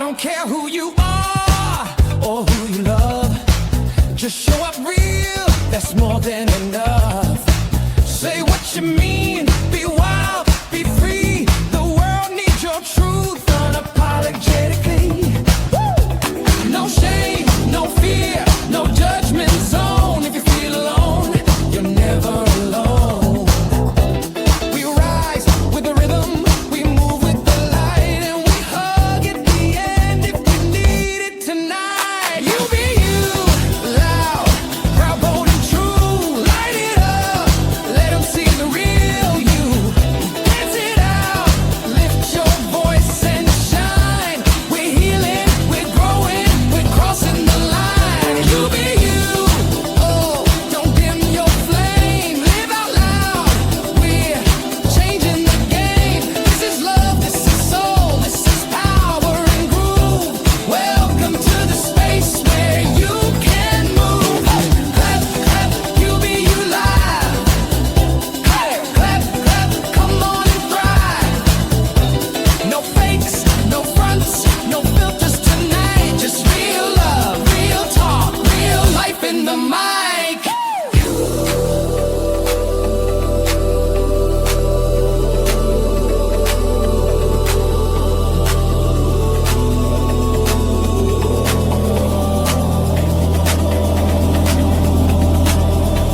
don't care who you are or who you love. Just show up real, that's more than enough. Say what you mean, be wild, be free. The world needs your truth unapologetically. Woo! No shame, no fear, no judgment zone. If you feel alone, you're never alone. We rise with the rhythm, we move with the light, and we hug at the end if we need it tonight. You be you, loud, proud, bold, and true. Light it up, let them see the real you. Dance it out, lift your voice and shine. We're healing, we're growing, we're crossing the line. You be you, oh, don't dim your flame. Live out loud, we're changing the game. This is love, this is soul, this is power and groove. Welcome to the space where you can move. Clap, clap, you be you live. Hey, clap, clap, come on and thrive. No fakes, no fronts, no filters tonight. Just real love, real talk, real life in the mic.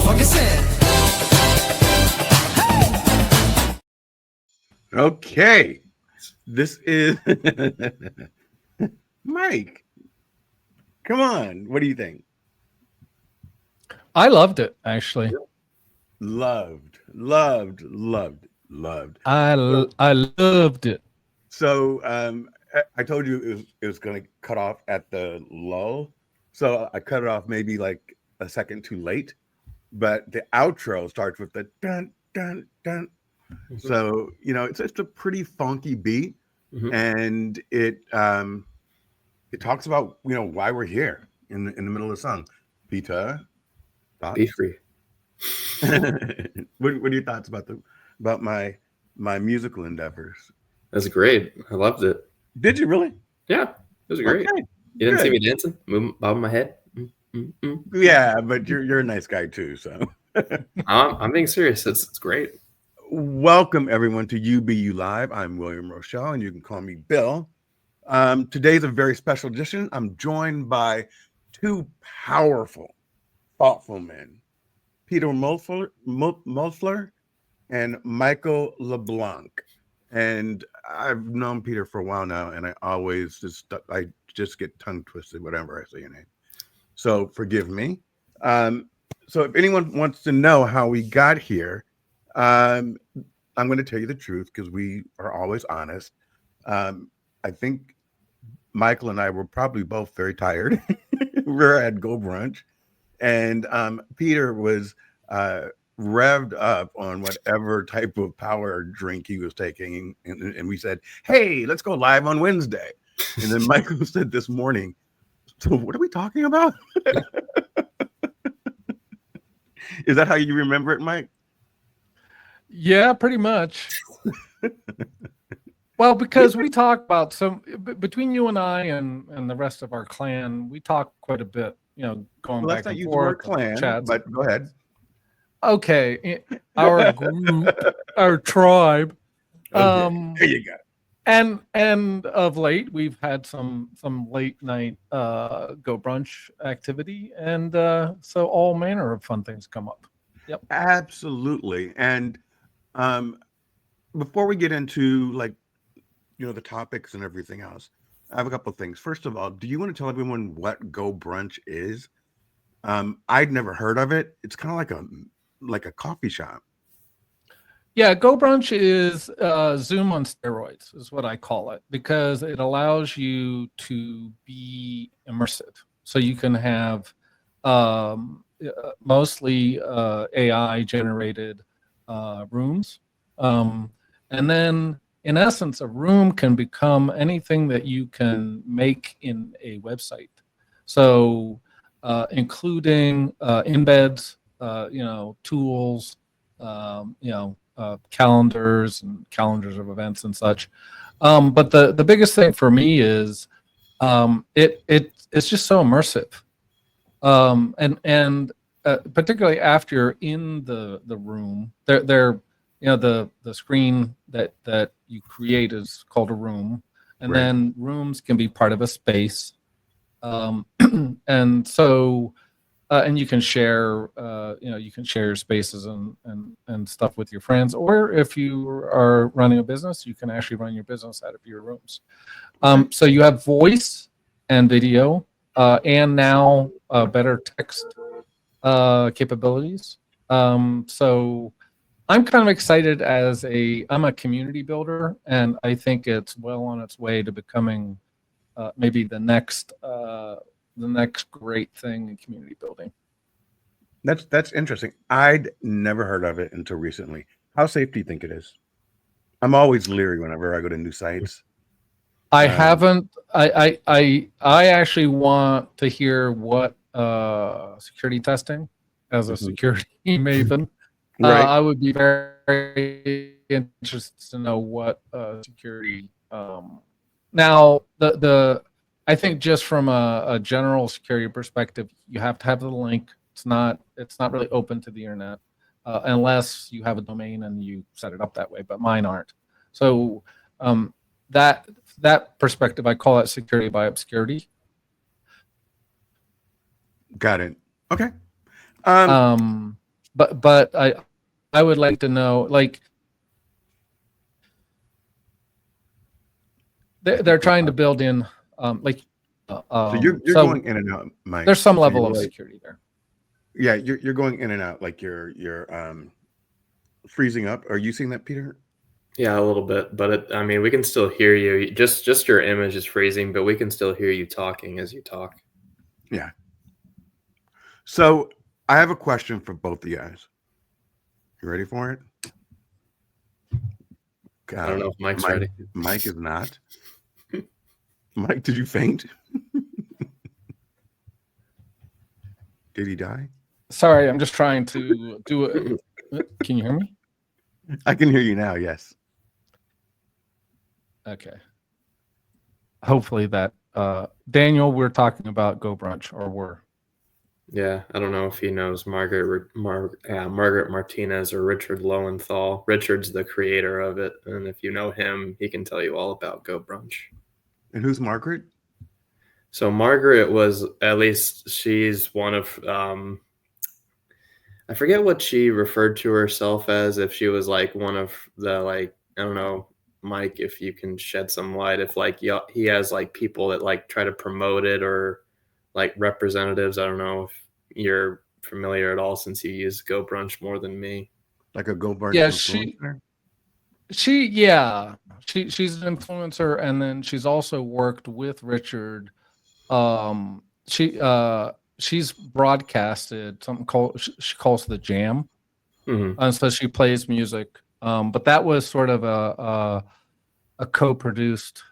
Focus in. Okay, this is Mike. Come on, what do you think? I loved it, actually. Loved. I loved it. So I told you it was going to cut off at the lull, so I cut it off maybe like a second too late. But the outro starts with the dun dun dun. So it's a pretty funky beat, and it talks about why we're here in the middle of the song. Peter, thoughts? Be free. what are your thoughts about my musical endeavors? That's great. I loved it. Did you really? Yeah, it was great. Okay, You didn't see good. me dancing, bobbing my head. Yeah, but you're a nice guy too. So I'm being serious. It's great. welcome everyone to UBU Live. I'm William Rochelle, and you can call me Bill. Today's a very special edition. I'm joined by two powerful, thoughtful men, Peter Mulfler and Michael LeBlanc. And I've known Peter for a while now, and I just get tongue twisted whenever I say your name. So forgive me. So if anyone wants to know how we got here, I'm going to tell you the truth because we are always honest. I think Michael and I were probably both very tired. We were at Go Brunch, and Peter was revved up on whatever type of power drink he was taking, and we said, "Hey, let's go live on Wednesday." And then Michael said this morning, "So what are we talking about?" Is that how you remember it, Mike? Yeah, pretty much. Well, because we talk about between you and I and the rest of our clan, we talk quite a bit, going Well, back let's not and use the word forth. clan, chats. but go ahead. Okay, our group, our tribe. Okay, there you go. And of late, we've had some late night Go Brunch activity, and so all manner of fun things come up. Yep. Absolutely. And before we get into the topics and everything else, I have a couple of things. First of all, do you want to tell everyone what Go Brunch is? I'd never heard of it. It's kind of like a coffee shop. Yeah, Go Brunch is Zoom on steroids, is what I call it, because it allows you to be immersive. So you can have mostly AI generated rooms. And then, in essence, a room can become anything that you can make in a website. So, including embeds, tools, calendars and calendars of events and such. But the biggest thing for me is It's just so immersive, and particularly after you're in the room, they're the screen that you create is called a room, and Right. then rooms can be part of a space, and so. And you can share, you can share your spaces and stuff with your friends, or if you are running a business, you can actually run your business out of your rooms. So you have voice and video, and now better text capabilities. So I'm kind of excited I'm a community builder, and I think it's well on its way to becoming maybe the next great thing in community building. That's interesting. I'd never heard of it until recently. How safe do you think it is? I'm always leery whenever I go to new sites. I haven't. I actually want to hear what security testing as a security maven. Right. I would be very interested to know what security. Now I think just from a general security perspective, you have to have the link. It's not really open to the internet unless you have a domain and you set it up that way. But mine aren't. So that perspective, I call it security by obscurity. Got it. Okay. But I would like to know, like, they're trying to build in So you're going in and out, Mike. There's some So level you're of like- security there. Yeah, you're going in and out, like you're freezing up. Are you seeing that, Peter? Yeah, a little bit, but I mean, we can still hear you. Just your image is freezing, but we can still hear you talking as you talk. Yeah. So I have a question for both of you guys. You ready for it? I don't know if Mike's Mike, ready. Mike is not. Mike, did you faint? Did he die? Sorry, I'm just trying to do it. Can you hear me? I can hear you now. Yes. Okay. Hopefully that Daniel, we're talking about Go Brunch, or were. Yeah, I don't know if he knows Margaret Martinez or Richard Lowenthal. Richard's the creator of it, and if you know him, he can tell you all about Go Brunch. And who's Margaret? So Margaret was, at least she's one of, I forget what she referred to herself as, if she was like one of the, like, I don't know, Mike, if you can shed some light, if like he has like people that like try to promote it, or like representatives. I don't know if you're familiar at all, since you use Go Brunch more than me. Like a Go Brunch Yeah, influencer? she's an influencer, and then she's also worked with Richard. She's broadcasted something she calls the Jam, and so she plays music. But that was sort of a co-produced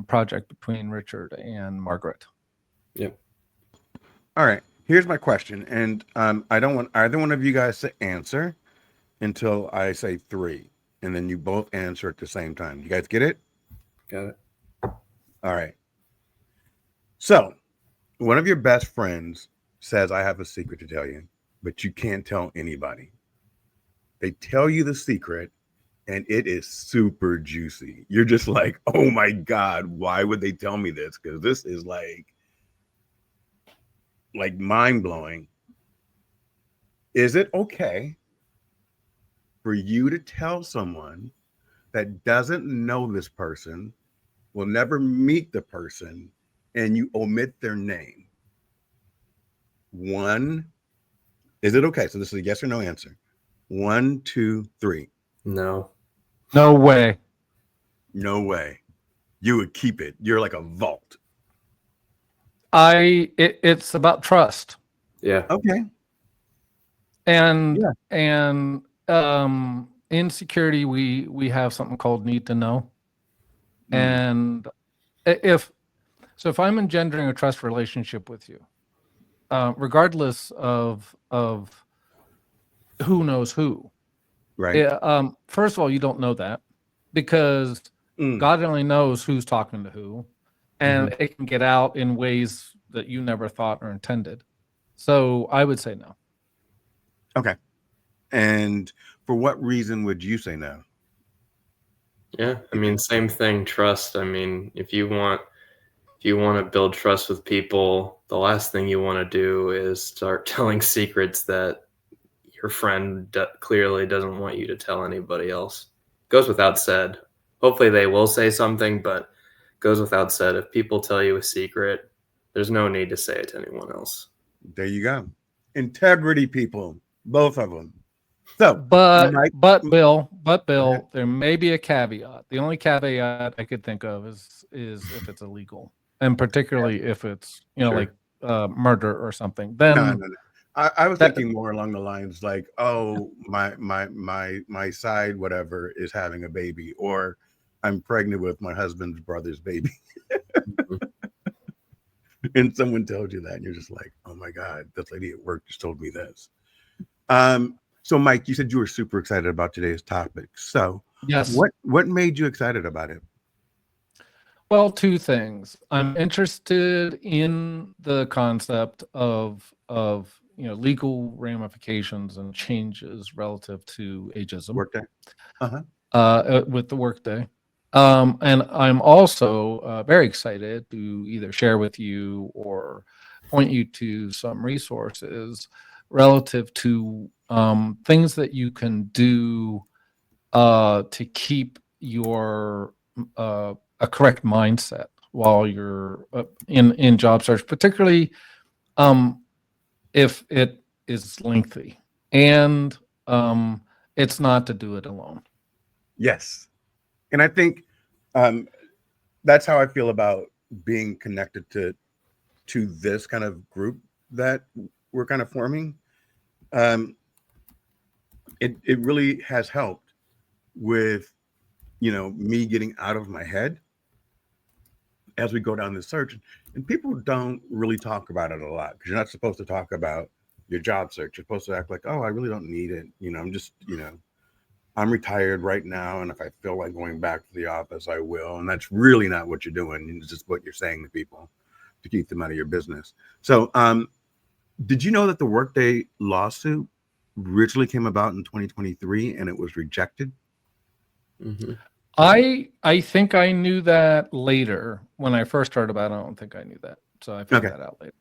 project between Richard and Margaret. Yep. All right. Here's my question, and I don't want either one of you guys to answer until I say 3, and then you both answer at the same time. You guys get it? Got it. All right. So, one of your best friends says, I have a secret to tell you, but you can't tell anybody. They tell you the secret, and it is super juicy. You're just like, oh my God, why would they tell me this? Because this is like mind-blowing. Is it okay for you to tell someone that doesn't know this person, will never meet the person, and you omit their name? 1, is it okay? So this is a yes or no answer. 1, 2, 3. No. No way. No way. You would keep it. You're like a vault. It's about trust. Yeah. Okay. And in security we have something called need to know. And if I'm engendering a trust relationship with you, regardless of who knows who, Right. first of all, you don't know that, because God only knows who's talking to who, and it can get out in ways that you never thought or intended. So I would say no. Okay. And for what reason would you say no? Yeah, I mean, same thing. Trust. I mean, if you want to build trust with people, the last thing you want to do is start telling secrets that your friend clearly doesn't want you to tell anybody else. Goes without said. Hopefully they will say something, but goes without said. If people tell you a secret, there's no need to say it to anyone else. There you go. Integrity, people, both of them. So, But Mike, Bill, ahead. there may be a caveat. The only caveat I could think of is if it's illegal, and particularly if it's Sure. like murder or something. No, Then no, no. I was that- thinking more along the lines like, oh, my side whatever is having a baby, or I'm pregnant with my husband's brother's baby. And someone tells you that, and you're just like, oh my God, this lady at work just told me this. So Mike, you said you were super excited about today's topic. So yes. what made you excited about it? Well, two things. I'm interested in the concept of legal ramifications and changes relative to ageism. Workday? With the Workday. And I'm also very excited to either share with you or point you to some resources relative to things that you can do to keep your a correct mindset while you're in job search, particularly if it is lengthy, and it's not to do it alone. Yes. And I think that's how I feel about being connected to this kind of group that we're kind of forming. It really has helped with, me getting out of my head as we go down this search. And people don't really talk about it a lot because you're not supposed to talk about your job search. You're supposed to act like, oh, I really don't need it. I'm just, I'm retired right now, and if I feel like going back to the office, I will. And that's really not what you're doing. It's just what you're saying to people to keep them out of your business. So did you know that the Workday lawsuit originally came about in 2023 and it was rejected? Mm-hmm. I think I knew that later. When I first heard about it, I don't think I knew that. So I found that out later.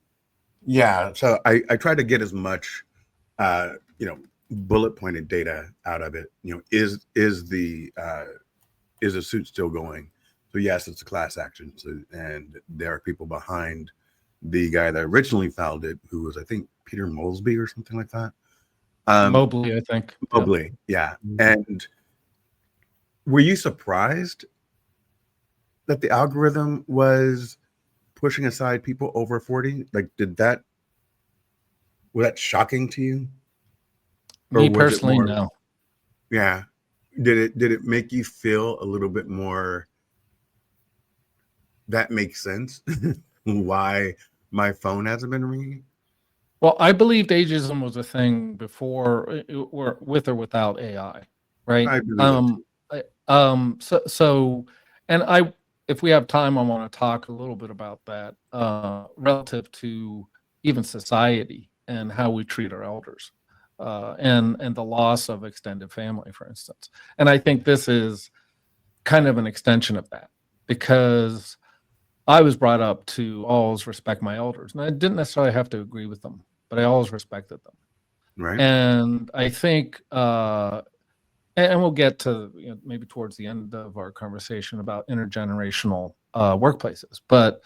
Yeah. So I tried to get as much, bullet pointed data out of it. Is the suit still going? So yes, it's a class action, and there are people behind the guy that originally filed it, who was, I think, Peter Mosby or something like that. Mobley, I think. Mobley, yeah. And were you surprised that the algorithm was pushing aside people over 40? Like, was that shocking to you? Me personally, no. Yeah. Did it make you feel a little bit more, that makes sense why my phone hasn't been ringing? Well, I believed ageism was a thing before, or with or without AI, right? I believe And if we have time, I want to talk a little bit about that relative to even society and how we treat our elders, and the loss of extended family, for instance. And I think this is kind of an extension of that, because I was brought up to always respect my elders, and I didn't necessarily have to agree with them, but I always respected them. Right. And I think, and we'll get to maybe towards the end of our conversation about intergenerational workplaces, but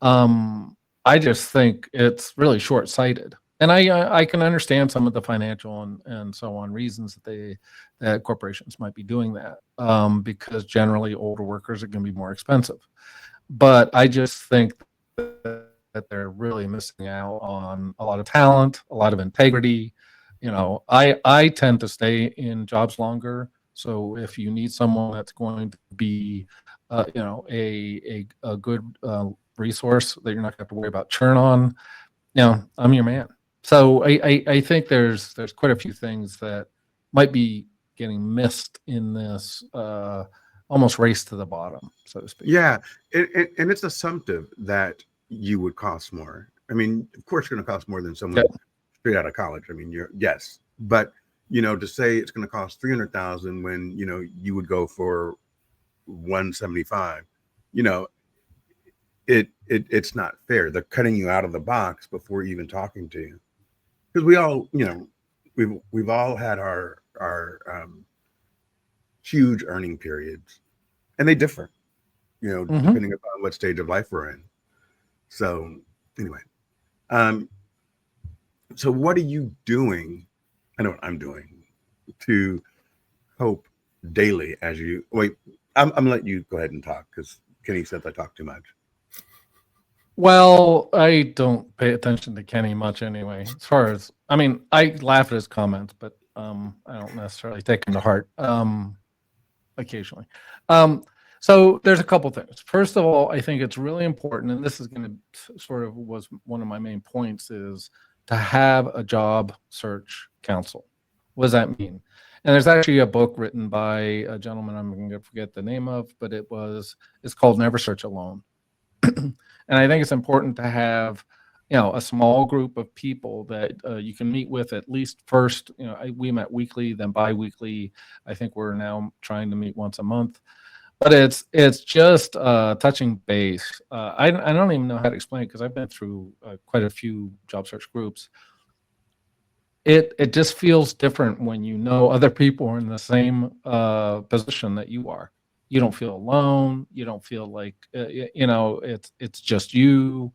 I just think it's really short-sighted. And I can understand some of the financial and so on reasons that corporations might be doing that, because generally older workers are going to be more expensive. But I just think that they're really missing out on a lot of talent, a lot of integrity. I tend to stay in jobs longer. So if you need someone that's going to be, a good resource that you're not going to have to worry about churn on, I'm your man. So I think there's quite a few things that might be getting missed in this almost race to the bottom, so to speak. Yeah, and it's assumptive that you would cost more. I mean, of course, you're going to cost more than someone straight out of college. I mean, yes, but to say it's going to cost 300,000 when you would go for 175, it's not fair. They're cutting you out of the box before even talking to you, because we all, we've all had our huge earning periods, and they differ, depending upon what stage of life we're in. So anyway, so what are you doing? I know what I'm doing to cope daily as you wait. I'm gonna let you go ahead and talk, because Kenny said I talk too much. Well, I don't pay attention to Kenny much anyway. As far as, I mean, I laugh at his comments, but I don't necessarily take them to heart. Occasionally. So there's a couple things. First of all, I think it's really important, and this is going to sort of was one of my main points, is to have a job search council. What does that mean? And there's actually a book written by a gentleman I'm going to forget the name of, but it's called Never Search Alone. And I think it's important to have, a small group of people that you can meet with at least first. We met weekly, then bi-weekly. I think we're now trying to meet once a month. But it's just touching base. I don't even know how to explain it, because I've been through quite a few job search groups. It just feels different when other people are in the same position that you are. You don't feel alone. You don't feel like it's just you.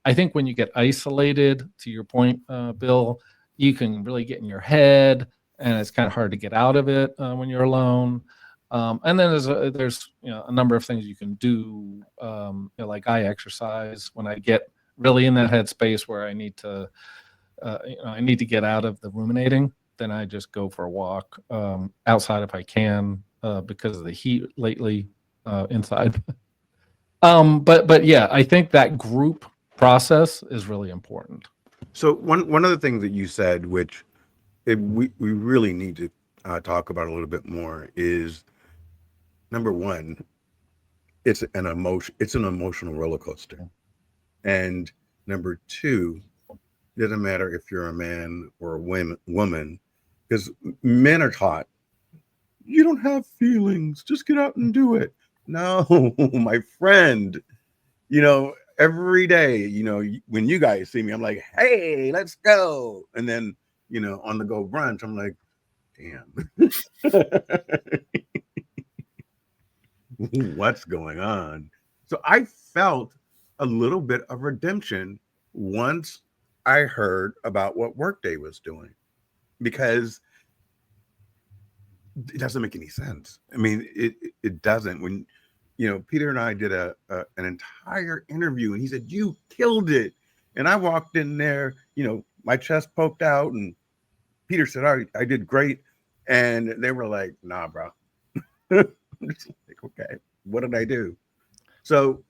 I think when you get isolated, to your point, Bill, you can really get in your head, and it's kind of hard to get out of it when you're alone. And then there's a number of things you can do. Like I exercise when I get really in that headspace where I need to get out of the ruminating. Then I just go for a walk outside if I can, because of the heat lately inside. But yeah, I think that group process is really important. So one of the things that you said, which we really need to talk about a little bit more, is number one, it's an emotional roller coaster, and number two, it doesn't matter if you're a man or a woman, because men are taught, you don't have feelings, just get out and do it. No, my friend, every day, when you guys see me, I'm like, hey, let's go. And then, on the go brunch, I'm like, damn, what's going on? So I felt a little bit of redemption once I heard about what Workday was doing, because it doesn't make any sense. I mean, it doesn't. When Peter and I did an entire interview, and he said, you killed it. And I walked in there, my chest poked out, and Peter said, I did great. And they were like, nah, bro. I'm just like, okay, what did I do? So,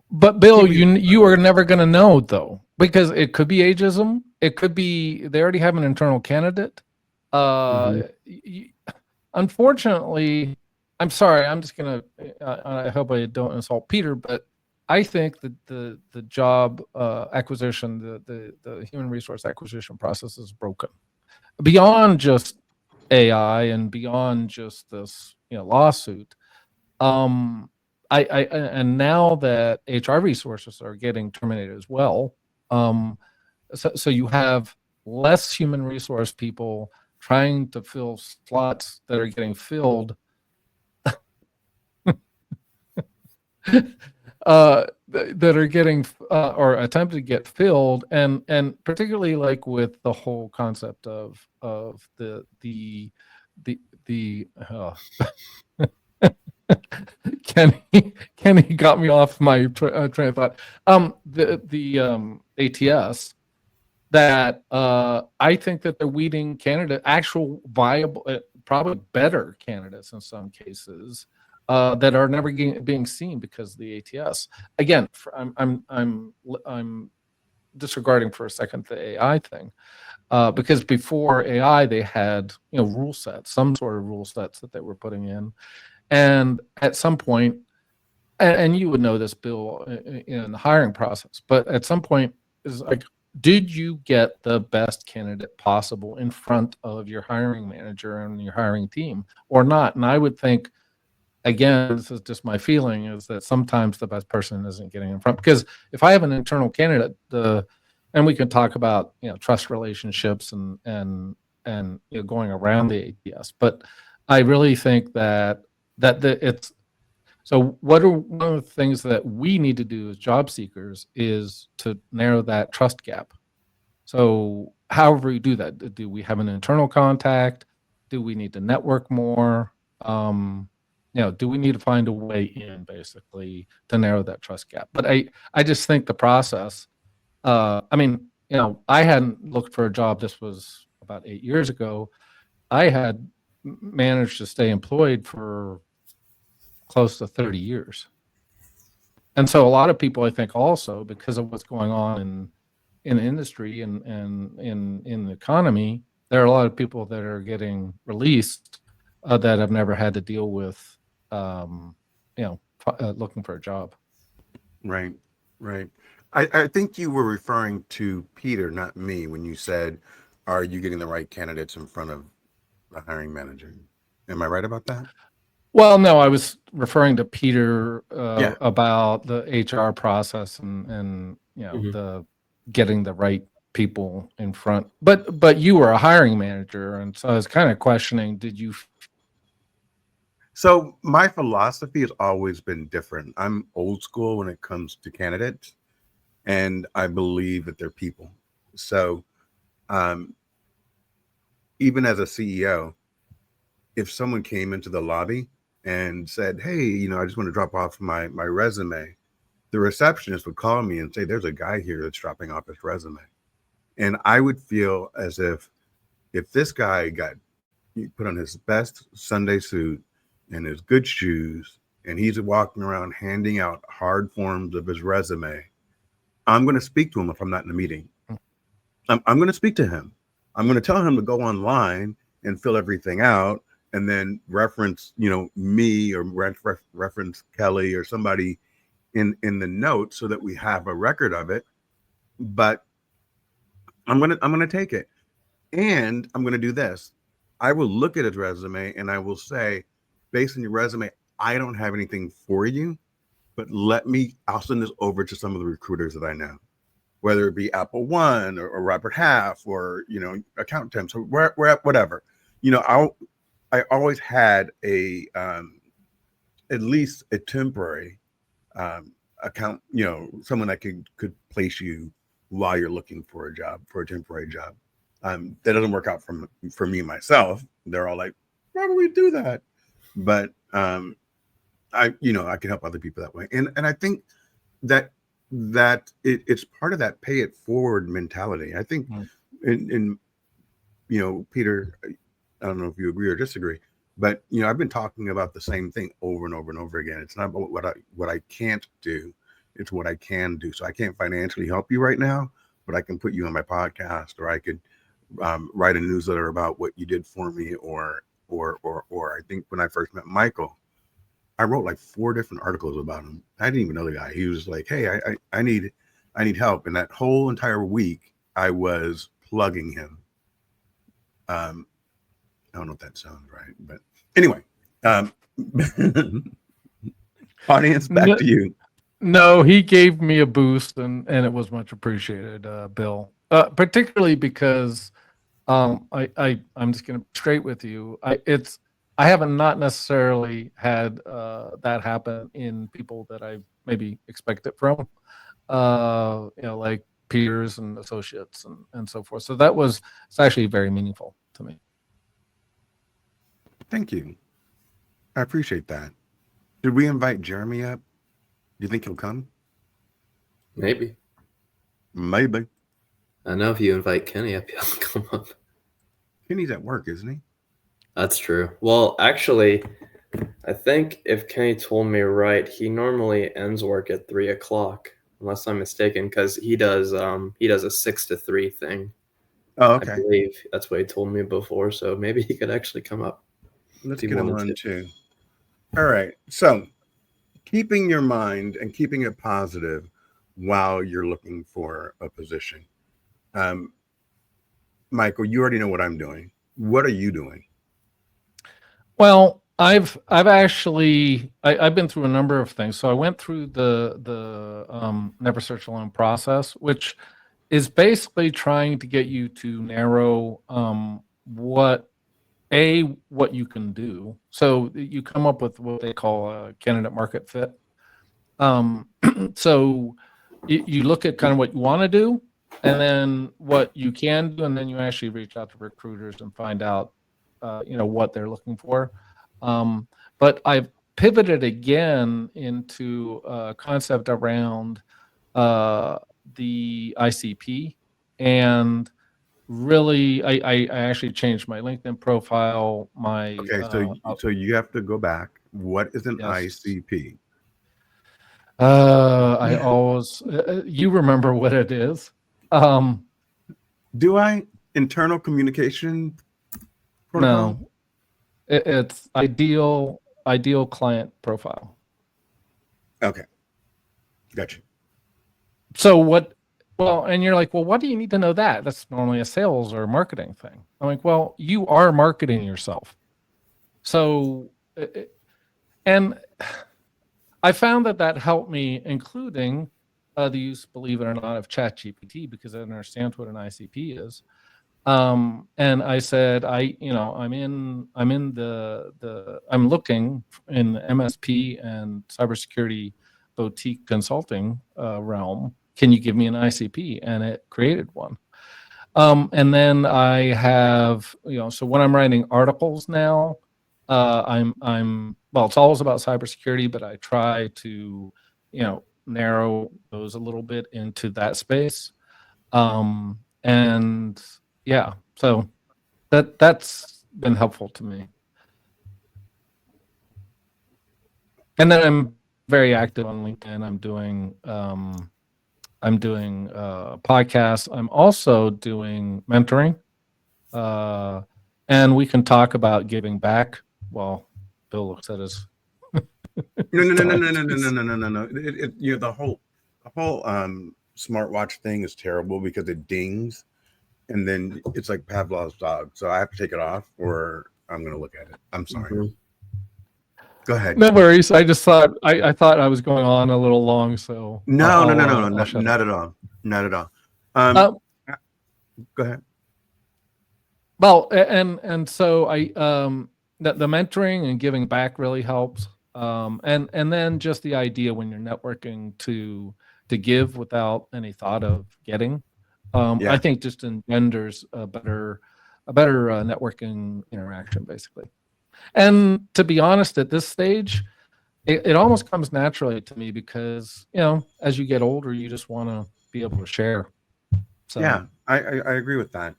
but Bill, you are never going to know, though, because it could be ageism. It could be they already have an internal candidate. Unfortunately, I'm sorry. I'm just gonna. I hope I don't insult Peter, but I think that the job acquisition, the human resource acquisition process is broken beyond just AI and beyond just this lawsuit. And now that HR resources are getting terminated as well, so you have less human resource people trying to fill slots that are getting filled that are getting or attempted to get filled, and particularly like with the whole concept of the Kenny got me off my train of thought. The ATS, that I think that they're weeding actual viable, probably better candidates in some cases, that are never being seen because of the ATS. Again, I'm disregarding for a second the AI thing, because before AI they had rule sets, some sort of rule sets that they were putting in, and at some point, and you would know this, Bill, in the hiring process, but at some point is like, did you get the best candidate possible in front of your hiring manager and your hiring team or not? And I would think, again, this is just my feeling, is that sometimes the best person isn't getting in front, because if I have an internal candidate, and we can talk about trust relationships and going around the ATS, but I really think that it's so. What are one of the things that we need to do as job seekers is to narrow that trust gap. So however we do that, do we have an internal contact? Do we need to network more? Do we need to find a way in, basically, to narrow that trust gap? But I just think the process, I hadn't looked for a job. This was about 8 years ago. I had managed to stay employed for close to 30 years. And so a lot of people, I think, also, because of what's going on in the industry and in the economy, there are a lot of people that are getting released that have never had to deal with looking for a job. Right. I think you were referring to Peter, not me, when you said, are you getting the right candidates in front of the hiring manager? Am I right about that? Well, no, I was referring to Peter Yeah. about the HR process and the getting the right people in front. But you were a hiring manager, and so I was kind of questioning, did you? So my philosophy has always been different. I'm old school when it comes to candidates, and I believe that they're people. So even as a CEO, if someone came into the lobby and said, hey, I just want to drop off my resume, the receptionist would call me and say, there's a guy here that's dropping off his resume. And I would feel as if this guy got put on his best Sunday suit and his good shoes, and he's walking around handing out hard forms of his resume, I'm going to speak to him if I'm not in a meeting. I'm going to speak to him. I'm going to tell him to go online and fill everything out, and then reference, me or reference Kelly or somebody in the notes so that we have a record of it. But I'm going to take it, and I'm going to do this. I will look at his resume and I will say, based on your resume, I don't have anything for you, but I'll send this over to some of the recruiters that I know, whether it be Apple One or Robert Half or, Account Temps or whatever. I always had at least a temporary account, someone that could place you while you're looking for a job, for a temporary job. That doesn't work out for me myself. They're all like, why would we do that? But I can help other people that way. And I think that it's part of that pay it forward mentality. I think in Peter, I don't know if you agree or disagree, but I've been talking about the same thing over and over and over again. It's not about what I can't do, it's what I can do. So I can't financially help you right now, but I can put you on my podcast, or I could write a newsletter about what you did for me, or I think when I first met Michael, I wrote like 4 different articles about him. I didn't even know the guy. He was like, hey, I need help. And that whole entire week I was plugging him. I don't know if that sounds right, but anyway, audience, back to you. No, he gave me a boost, and it was much appreciated, Bill. Particularly because I'm just going to be straight with you. I haven't not necessarily had that happen in people that I maybe expect it from, like peers and associates and so forth. So it's actually very meaningful to me. Thank you. I appreciate that. Did we invite Jeremy up? Do you think he'll come? Maybe. I know if you invite Kenny up, he'll come up. Kenny's at work, isn't he? That's true. Well, actually, I think if Kenny told me right, he normally ends work at 3:00 unless I'm mistaken, because he does a 6 to 3 thing. Oh, I okay. believe that's what he told me before. So maybe he could actually come up. Let's he get him wanted on to. too. All right. So keeping your mind and keeping it positive while you're looking for a position. Michael, you already know what I'm doing. What are you doing? Well, I've actually I've been through a number of things. So I went through the Never Search Alone process, which is basically trying to get you to narrow what you can do. So you come up with what they call a candidate market fit. So you look at kind of what you want to do, and then what you can do, and then you actually reach out to recruiters and find out, what they're looking for. But I've pivoted again into a concept around the ICP, and really, I actually changed my LinkedIn profile. My Okay, so you have to go back. What is an yes. ICP? I always you remember what it is. Do I? Internal communication protocol? No, it's ideal client profile. Okay, gotcha. So what? Well, and you're like, well, what do you need to know that? That's normally a sales or marketing thing. I'm like, well, you are marketing yourself. So, and I found that helped me, including the use, believe it or not, of ChatGPT, because it understands what an ICP is. And I said, I'm looking in the MSP and cybersecurity boutique consulting realm. Can you give me an ICP? And it created one. And then I have, so when I'm writing articles now, well, it's always about cybersecurity, but I try to, narrow those a little bit into that space. And yeah, so that's been helpful to me. And then I'm very active on LinkedIn. I'm doing podcasts. I'm also doing mentoring, and we can talk about giving back. Well, Bill looks at his. No. The whole smartwatch thing is terrible because it dings, and then it's like Pavlov's dog. So I have to take it off, or I'm going to look at it. I'm sorry. Mhm. Go ahead. No worries. I just thought I thought I was going on a little long, so No, I'll not at all. Not at all. Go ahead. Well, and so I the mentoring and giving back really helps. And then just the idea when you're networking to give without any thought of getting. Yeah. I think just engenders a better networking interaction, basically. And to be honest, at this stage, it almost comes naturally to me because as you get older, you just want to be able to share. So Yeah, I agree with that.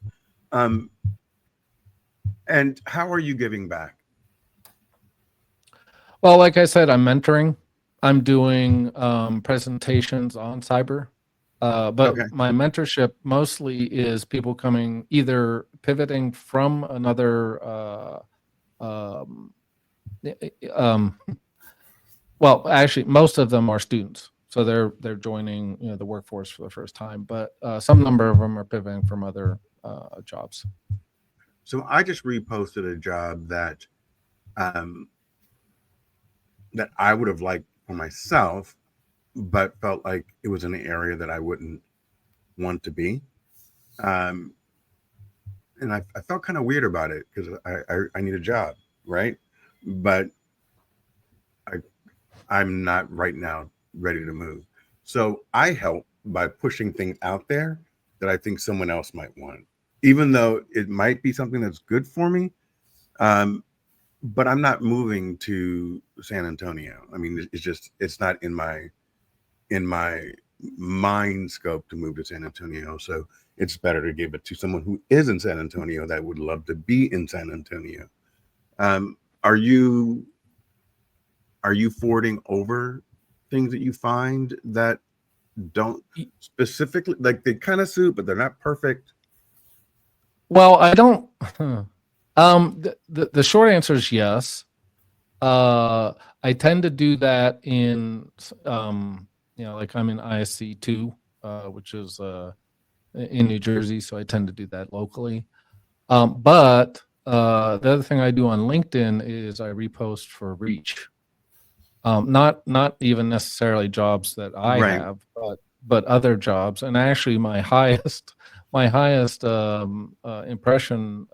And how are you giving back? well, like I said, I'm mentoring. I'm doing presentations on cyber. But Okay. my mentorship mostly is people coming either pivoting from another well, actually most of them are students, so they're joining the workforce for the first time, but some number of them are pivoting from other jobs. So I just reposted a job that I would have liked for myself, but felt like it was in an area that I wouldn't want to be. And I felt kind of weird about it because I need a job, right? But I'm not right now ready to move. So I help by pushing things out there that I think someone else might want, even though it might be something that's good for me. But I'm not moving to San Antonio. I mean, it's not in my mind scope to move to San Antonio. So it's better to give it to someone who is in San Antonio that would love to be in San Antonio. Are you forwarding over things that you find that don't specifically like, they kind of suit, but they're not perfect? Well, I don't. The short answer is yes. I tend to do that in, like I'm in ISC two, which is in New Jersey, so I tend to do that locally. But the other thing I do on LinkedIn is I repost for reach. Not even necessarily jobs that I Right. have, but other jobs. And actually, my highest impression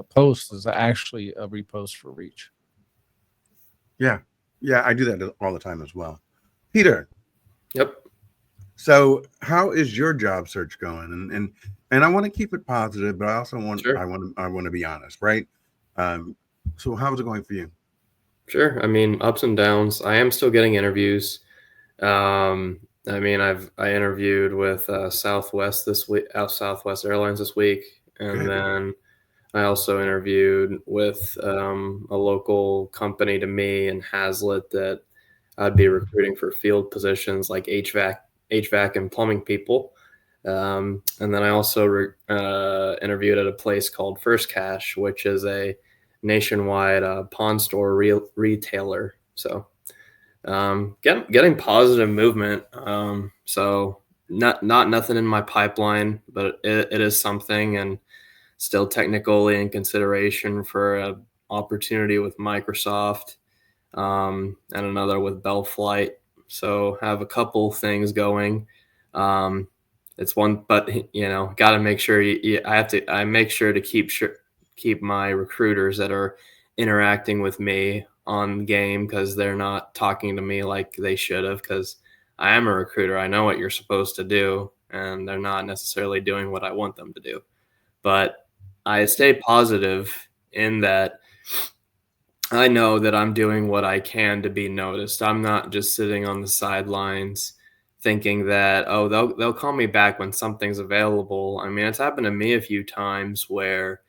post is actually a repost for reach. Yeah, I do that all the time as well. Peter, Yep. so how is your job search going? And I want to keep it positive, but I also want Sure. I want to be honest, right? So how's it going for you? Sure. I mean, ups and downs. I am still getting interviews. I mean, I interviewed with Southwest this week, Southwest Airlines this week, and Good. then I also interviewed with a local company to me in Hazlitt that I'd be recruiting for field positions like HVAC and plumbing people. And then I also interviewed at a place called First Cash, which is a nationwide pawn store retailer. So getting positive movement. So not nothing in my pipeline, but it is something, and still technically in consideration for an opportunity with Microsoft, and another with Bell Flight. So have a couple things going. It's one, but got to make sure I make sure to keep my recruiters that are interacting with me on game, because they're not talking to me like they should have, because I am a recruiter. I know what you're supposed to do, and they're not necessarily doing what I want them to do. But I stay positive in that I know that I'm doing what I can to be noticed. I'm not just sitting on the sidelines thinking that, oh, they'll call me back when something's available. I mean, it's happened to me a few times where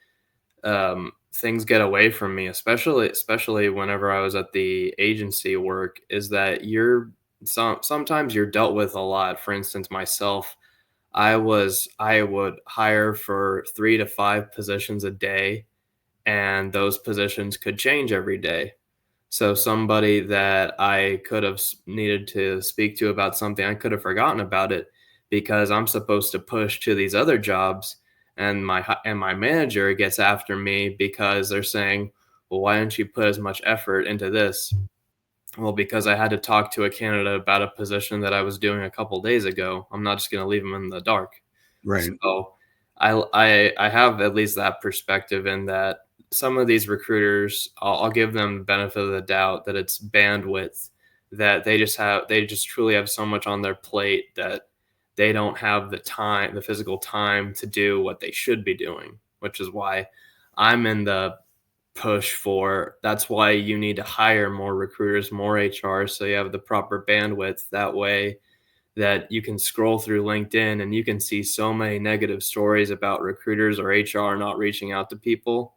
things get away from me, especially whenever I was at the agency work, is that sometimes you're dealt with a lot. For instance, myself, I would hire for 3 to 5 positions a day, and those positions could change every day. So somebody that I could have needed to speak to about something, I could have forgotten about it because I'm supposed to push to these other jobs, and my manager gets after me because they're saying, "Well, why don't you put as much effort into this?" Well, because I had to talk to a candidate about a position that I was doing a couple days ago. I'm not just going to leave them in the dark. Right. So I have at least that perspective, in that some of these recruiters, I'll give them the benefit of the doubt that it's bandwidth, that they just truly have so much on their plate that they don't have the physical time to do what they should be doing, which is why I'm in the push for. That's why you need to hire more recruiters, more HR, so you have the proper bandwidth. That way that you can scroll through LinkedIn and you can see so many negative stories about recruiters or HR not reaching out to people.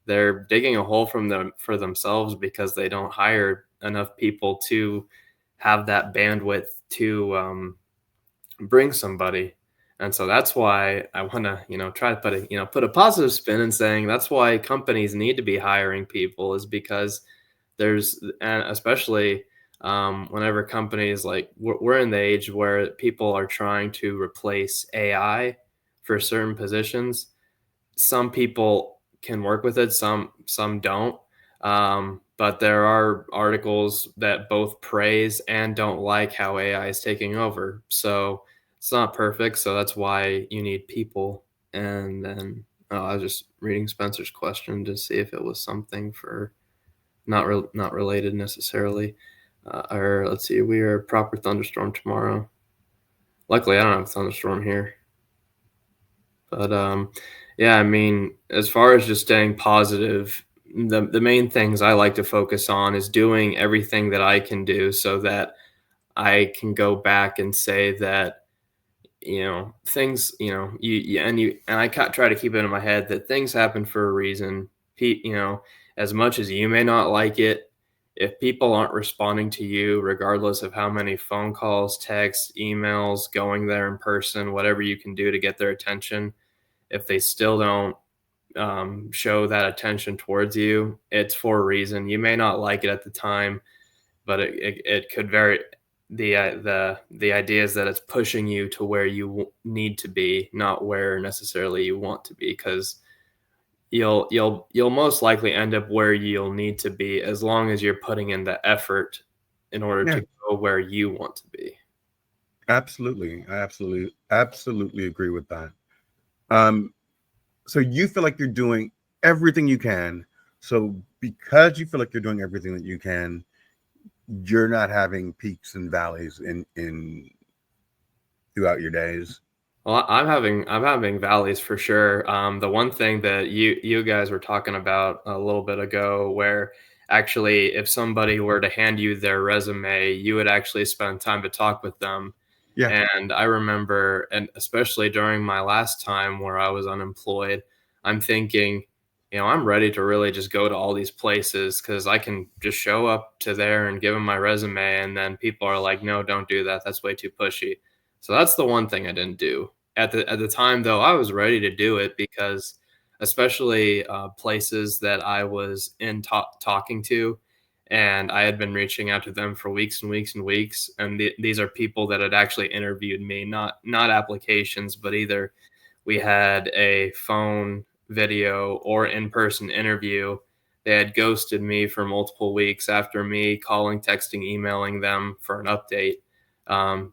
They're digging a hole for themselves because they don't hire enough people to have that bandwidth to bring somebody. And so that's why I want to, try to put a positive spin in saying that's why companies need to be hiring people, is because and especially whenever companies, like we're in the age where people are trying to replace AI for certain positions. Some people can work with it, some don't. But there are articles that both praise and don't like how AI is taking over. So it's not perfect. So that's why you need people. And then I was just reading Spencer's question to see if it was something for not related necessarily. Or let's see, we are proper thunderstorm tomorrow. Luckily, I don't have a thunderstorm here. But yeah, I mean, as far as just staying positive, the main things I like to focus on is doing everything that I can do so that I can go back and say that, things, and I try to keep it in my head that things happen for a reason. As much as you may not like it, if people aren't responding to you, regardless of how many phone calls, texts, emails, going there in person, whatever you can do to get their attention, if they still don't show that attention towards you, it's for a reason. You may not like it at the time, but it could very the idea is that it's pushing you to where you need to be, not where necessarily you want to be, because you'll most likely end up where you'll need to be as long as you're putting in the effort in order Yeah, to go where you want to be. absolutely. I absolutely agree with that. Um, so you feel like you're doing everything you can. So because you feel like you're doing everything that you can, you're not having peaks and valleys in throughout your days. Well, I'm having valleys for sure. The one thing that you guys were talking about a little bit ago, where actually if somebody were to hand you their resume, you would actually spend time to talk with them. Yeah, And I remember, and especially during my last time where I was unemployed, I'm thinking, I'm ready to really just go to all these places because I can just show up to there and give them my resume. And then people are like, no, don't do that. That's way too pushy. So that's the one thing I didn't do. At the time, though, I was ready to do it because especially places that I was in talking to, and I had been reaching out to them for weeks and weeks and weeks. And these are people that had actually interviewed me, not applications, but either we had a phone, video, or in-person interview. They had ghosted me for multiple weeks after me calling, texting, emailing them for an update.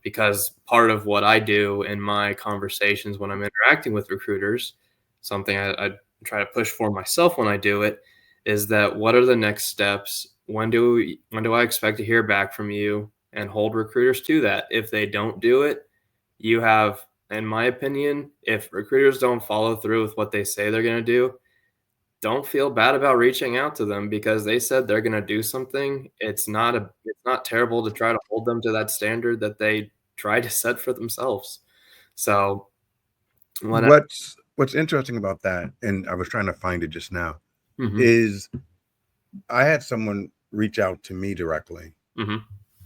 Because part of what I do in my conversations when I'm interacting with recruiters, something I try to push for myself when I do it, is that what are the next steps? When do I expect to hear back from you? And hold recruiters to that. If they don't do it, you have, in my opinion, if recruiters don't follow through with what they say they're going to do, don't feel bad about reaching out to them because they said they're going to do something. It's not terrible to try to hold them to that standard that they try to set for themselves. So when I, what's interesting about that, and I was trying to find it just now, Mhm, is I had someone reach out to me directly mhm,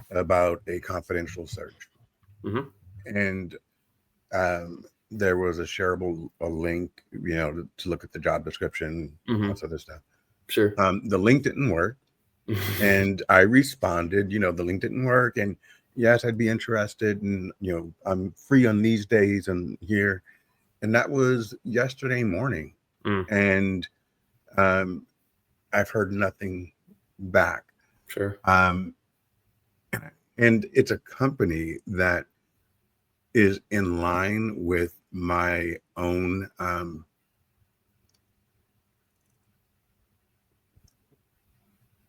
about a confidential search, mhm, and there was a link, to look at the job description, all mhm, this other stuff. sure. The link didn't work, and I responded, the link didn't work, and yes, I'd be interested, and I'm free on these days and here, and that was yesterday morning, Mm, and um, I've heard nothing back. sure. Um, and it's a company that is in line with my own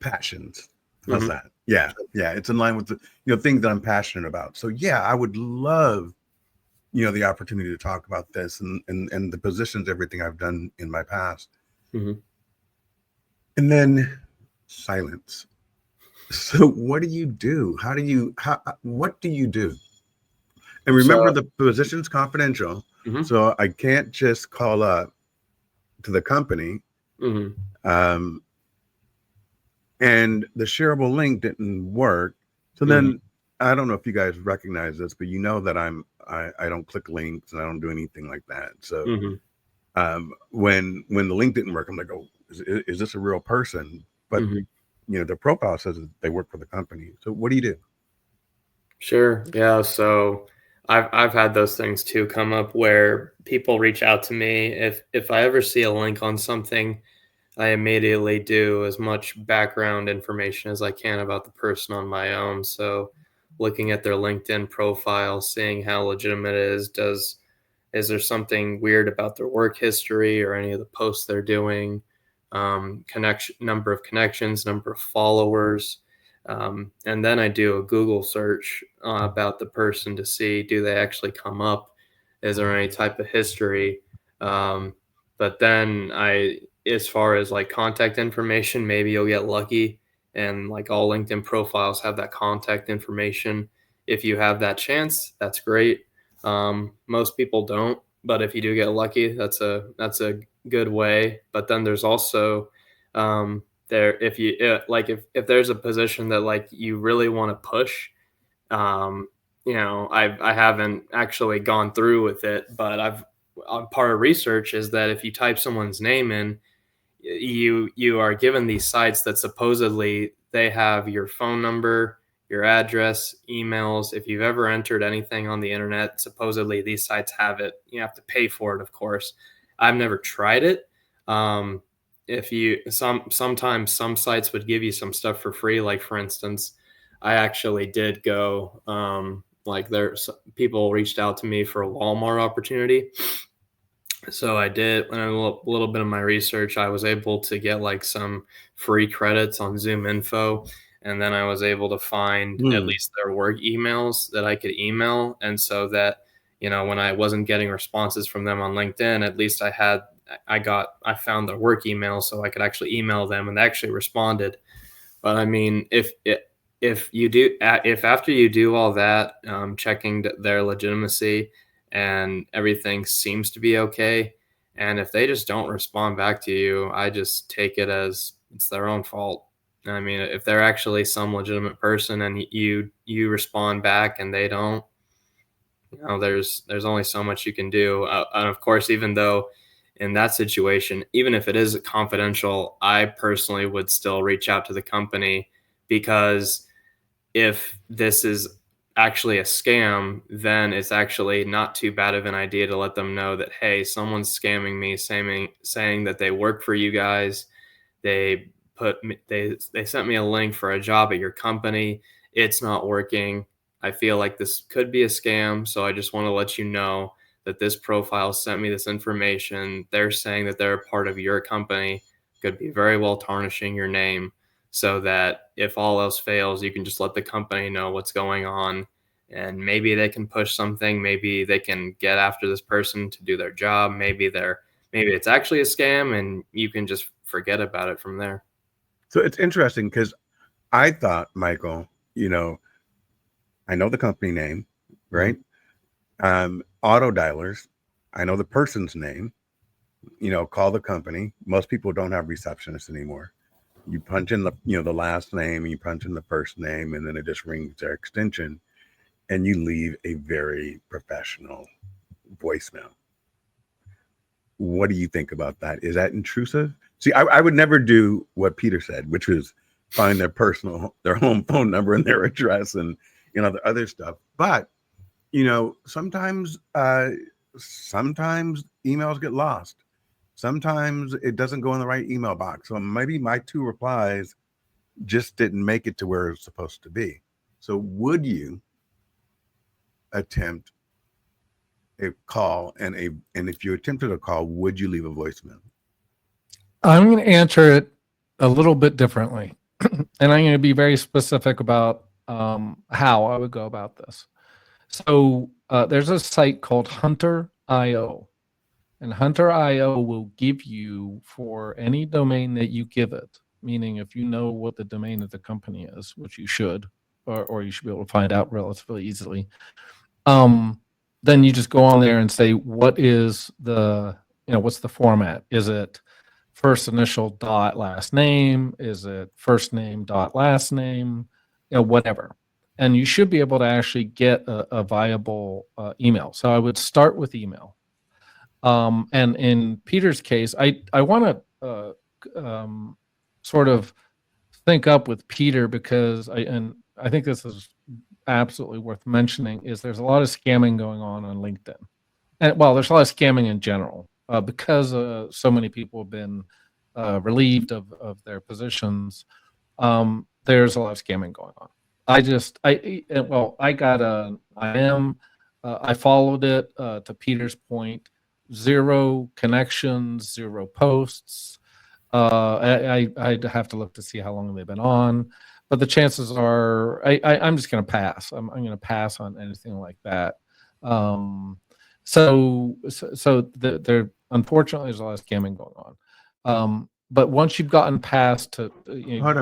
passions. How's Mhm. that? Yeah, it's in line with the things that I'm passionate about. So yeah, I would love the opportunity to talk about this and the positions, everything I've done in my past. Mhm. And then silence. So what do you do? What do you do? And remember, So, the position's confidential, mhm, so I can't just call up to the company. mhm, Um, and the shareable link didn't work. So mhm, then I don't know if you guys recognize this, but that I don't click links and I don't do anything like that. So mhm, when the link didn't work, I'm like, oh, is this a real person? But mhm. the profile says that they work for the company. So what do you do? Sure. Yeah. So I've had those things too come up where people reach out to me. If I ever see a link on something, I immediately do as much background information as I can about the person on my own. So looking at their LinkedIn profile, seeing how legitimate it is there something weird about their work history or any of the posts they're doing, connection, number of connections, number of followers. And then I do a Google search about the person to see, do they actually come up? Is there any type of history? But then as far as like contact information, maybe you'll get lucky and like all LinkedIn profiles have that contact information. If you have that chance, that's great. Most people don't, but if you do get lucky, that's a good way. But then there's also if you like if there's a position that like you really want to push, you know, I haven't actually gone through with it, but part of research is that if you type someone's name in, you are given these sites that supposedly they have your phone number, your address, emails. If you've ever entered anything on the internet, supposedly these sites have it. You have to pay for it, of course. I've never tried it. If you sometimes some sites would give you some stuff for free. Like for instance, I actually did go. Like people reached out to me for a Walmart opportunity. So I did a little bit of my research. I was able to get like some free credits on Zoom Info, and then I was able to find at least their work emails that I could email. And so that, you know, when I wasn't getting responses from them on LinkedIn, at least I found their work email, so I could actually email them, and they actually responded. But I mean, if after you do all that, checking their legitimacy and everything seems to be okay, and if they just don't respond back to you, I just take it as it's their own fault. I mean, if they're actually some legitimate person and you respond back and they don't, you know, there's only so much you can do. And of course, even though in that situation, even if it is confidential, I personally would still reach out to the company, because if this is actually a scam, then it's actually not too bad of an idea to let them know that, hey, someone's scamming me, saying that they work for you guys. They sent me a link for a job at your company. It's not working. I feel like this could be a scam, so I just want to let you know that this profile sent me this information. They're saying that they're a part of your company, could be very well tarnishing your name, so that if all else fails, you can just let the company know what's going on, and maybe they can push something. Maybe they can get after this person to do their job. Maybe it's actually a scam, and you can just forget about it from there. So it's interesting because I thought, Michael, you know, I know the company name, right? Auto dialers, I know the person's name. You know, call the company. Most people don't have receptionists anymore. You punch in the last name, and you punch in the first name, and then it just rings their extension, and you leave a very professional voicemail. What do you think about that? Is that intrusive? See, I would never do what Peter said, which was find their home phone number and their address and, you know, the other stuff. But, you know, sometimes emails get lost. Sometimes it doesn't go in the right email box. So maybe my 2 replies just didn't make it to where it's supposed to be. So would you attempt a call, and if you attempted a call, would you leave a voicemail? I'm going to answer it a little bit differently, and I'm going to be very specific about how I would go about this. So there's a site called Hunter.io, and Hunter.io will give you, for any domain that you give it, meaning if you know what the domain of the company is, which you should, or you should be able to find out relatively easily, then you just go on there and say, what is what's the format? Is it first initial dot last name? Is it first name dot last name? You know, whatever. And you should be able to actually get a viable email. So I would start with email. And in Peter's case, I want to sort of think up with Peter, because I think this is absolutely worth mentioning, is there's a lot of scamming going on LinkedIn. And well, there's a lot of scamming in general, because so many people have been relieved of their positions. There's a lot of scamming going on. I followed it, to Peter's point, 0 connections, 0 posts. I'd have to look to see how long they've been on, but the chances are I'm just going to pass. I'm going to pass on anything like that. So there unfortunately there's a lot of scamming going on. But once you've gotten past to Can I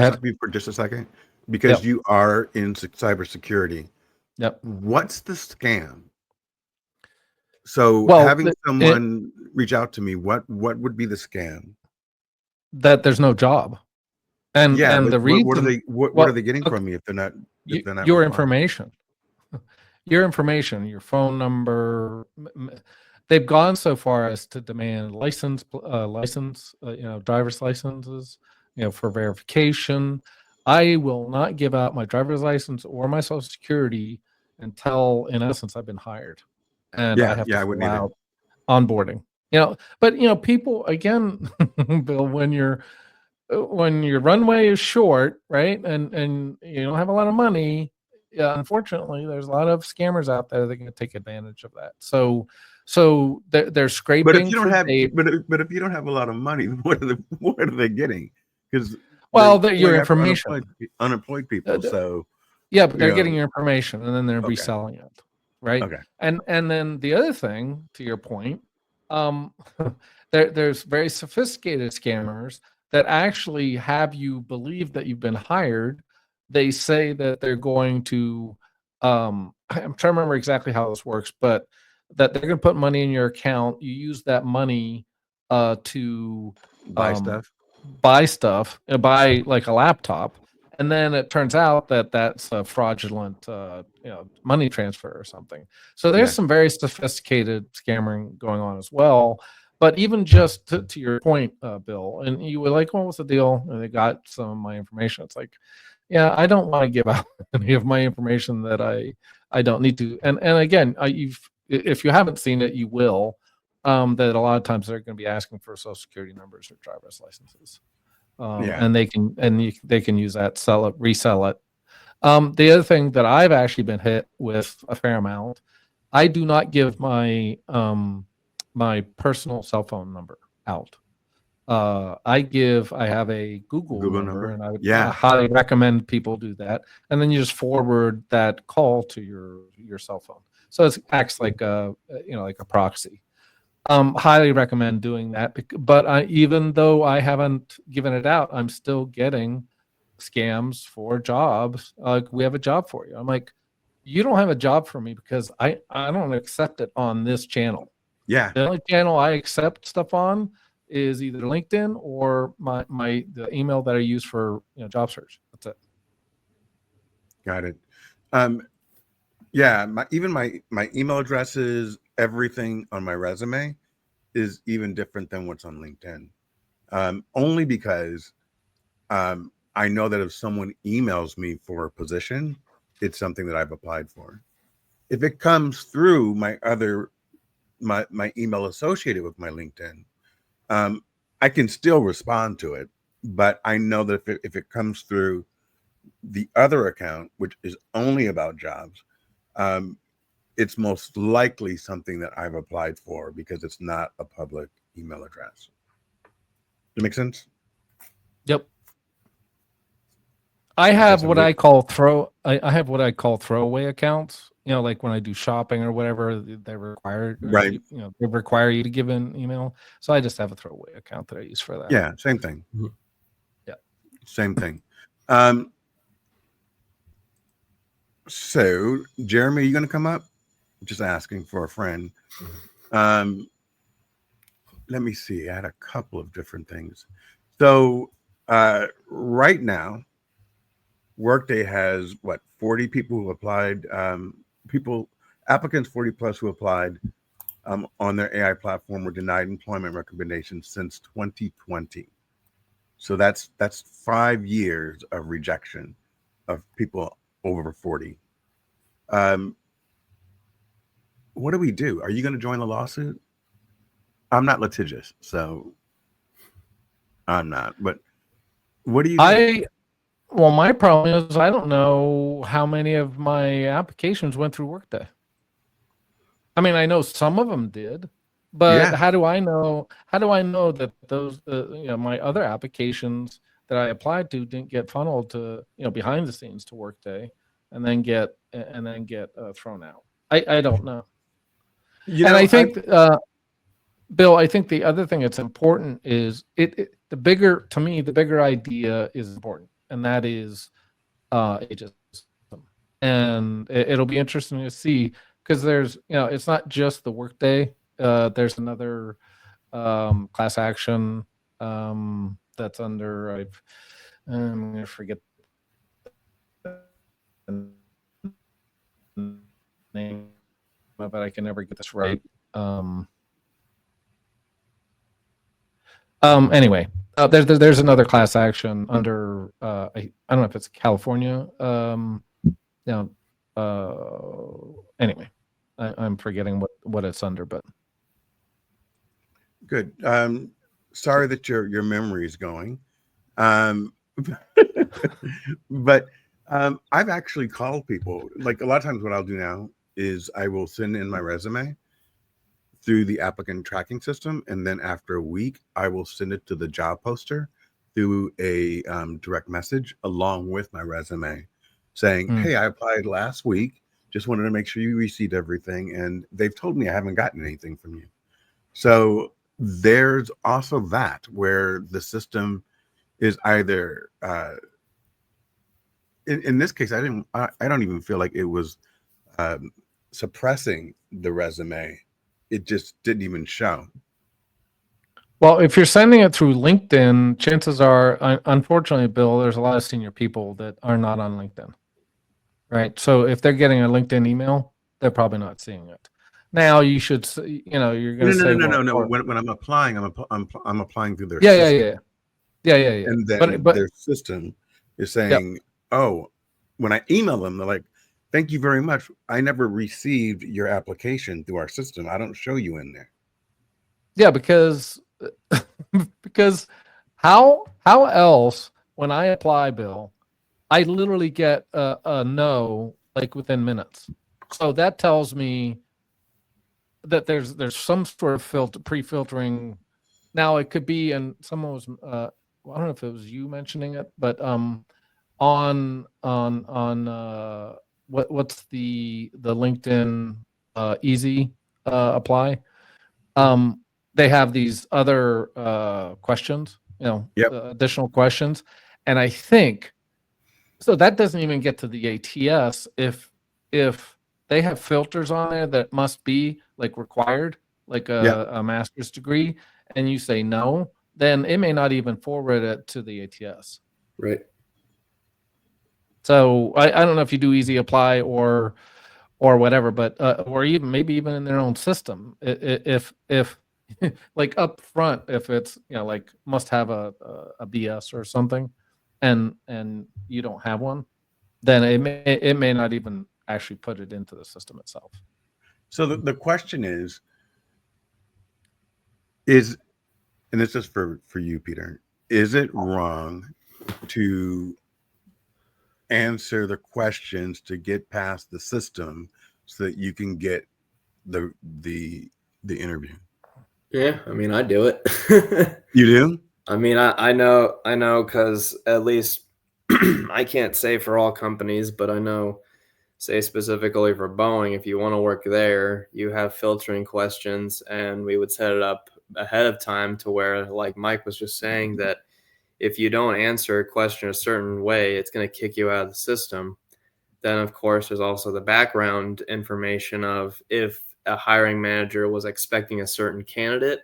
stop you for just a second? Because you are in cybersecurity. Yep. What's the scam? So having someone reach out to me, what would be the scam? that there's no job. And Yeah, and but the what are reason they what well, are they getting okay, from me if they're not your responding? information, your phone number. They've gone so far as to demand driver's licenses, for verification. I will not give out my driver's license or my social security until, in essence, I've been hired, and I Yeah, have to yeah, I fill wouldn't either. out onboarding. But people again, Bill, when your runway is short, right, and you don't have a lot of money, yeah, unfortunately, there's a lot of scammers out there that can take advantage of that. So they're But if scraping you don't for have, data. but if you don't have a lot of money, what are they getting? Because they're Well, your going after information. unemployed Uh, people. the- So yeah, but they're you getting know, your information and then they're okay, reselling it, right? okay, And then the other thing, to your point, um, there's very sophisticated scammers that actually have you believe that you've been hired. They say that they're going to, I'm trying to remember exactly how this works, but that they're going to put money in your account. You use that money to buy um, stuff. buy stuff, buy like a laptop, and then it turns out that that's a fraudulent money transfer or something. So there's Yeah, some very sophisticated scamming going on as well. But even just to your point, Bill, and you were like, "What was the deal?" And they got some of my information. It's like, yeah, I don't want to give out any of my information that I don't need to. And again, if you haven't seen it, you will. That a lot of times they're going to be asking for social security numbers or driver's licenses, yeah, and they can use that, sell it, resell it. The other thing that I've actually been hit with a fair amount, I do not give my personal cell phone number out. I have a Google Google number, number. and I Yeah, highly recommend people do that. And then you just forward that call to your cell phone, so it acts like like a proxy. Highly recommend doing that. But even though I haven't given it out, I'm still getting scams for jobs. Like, we have a job for you. I'm like, you don't have a job for me because I don't accept it on this channel. yeah, The only channel I accept stuff on is either LinkedIn or the email that I use for job search. That's it. got it. Um, yeah, my email addresses, everything on my resume is even different than what's on LinkedIn. Only because I know that if someone emails me for a position, it's something that I've applied for. If it comes through my email associated with my LinkedIn, I can still respond to it, but I know that if it comes through the other account, which is only about jobs, it's most likely something that I've applied for because it's not a public email address. Does that make sense? Yep. I have I'm what good. I have what I call throwaway accounts. Like when I do shopping or whatever, they require Right. they require you to give an email. So I just have a throwaway account that I use for that. Yeah, same thing. Yeah. Same thing. So Jeremy, are you going to come up? Just asking for a friend. Let me see. I had a couple of different things. So right now, Workday has 40 people who applied, applicants 40 plus who applied on their AI platform were denied employment recommendations since 2020. So that's 5 years of rejection of people over 40. What do we do? Are you going to join the lawsuit? I'm not litigious, so I'm not. But what do you do? Well, my problem is I don't know how many of my applications went through Workday. I mean, I know some of them did, but Yeah, how do I know? How do I know that those my other applications that I applied to didn't get funneled to behind the scenes to Workday and then get thrown out? I don't know. And I think Bill, I think the other thing that's important is the bigger idea is important, and that is ageism. And it'll be interesting to see, because there's it's not just the Workday. There's another class action that's under. I'm gonna forget the name of it. I can never get this right. Anyway, there's another class action under I don't know if it's California. Anyway, I'm forgetting what it's under, but Good. Sorry that your memory is going. But I've actually called people. Like a lot of times what I'll do now is I will send in my resume through the applicant tracking system, and then after a week I will send it to the job poster through a direct message along with my resume saying, hey, I applied last week, just wanted to make sure you received everything, and they've told me I haven't gotten anything from you. So there's also that where the system is either in this case I don't even feel like it was suppressing the resume. It just didn't even show. Well, if you're sending it through LinkedIn, chances are, unfortunately, Bill, there's a lot of senior people that are not on LinkedIn, right? So if they're getting a LinkedIn email, they're probably not seeing it. Now you should, you're going to say, no. When I'm applying, I'm applying through their system. Yeah. And then but their system is saying, oh, when I email them, they're like, thank you very much. I never received your application through our system. I don't show you in there. Yeah, because how else when I apply, Bill, I literally get a no like within minutes. So that tells me that there's some sort of pre-filtering. Now it could be, and someone was I don't know if it was you mentioning it, but on what's the LinkedIn easy apply, they have these other questions, additional questions, and I think so that doesn't even get to the ATS if they have filters on there that must be like required, like a master's degree, and you say no, then it may not even forward it to the ATS. Right. So I don't know if you do easy apply or whatever, but or even maybe even in their own system, if like up front, if it's like must have a BS or something, and you don't have one, then it may not even actually put it into the system itself. So the question is, and this is for you, Peter, is it wrong to answer the questions to get past the system so that you can get the interview? Yeah, I mean, I do it. You do? I mean, I know because at least I can't say for all companies, but I know, say specifically for Boeing, if you want to work there, you have filtering questions, and we would set it up ahead of time to where, like Mike was just saying, that if you don't answer a question a certain way, it's going to kick you out of the system. Then, of course, there's also the background information of if a hiring manager was expecting a certain candidate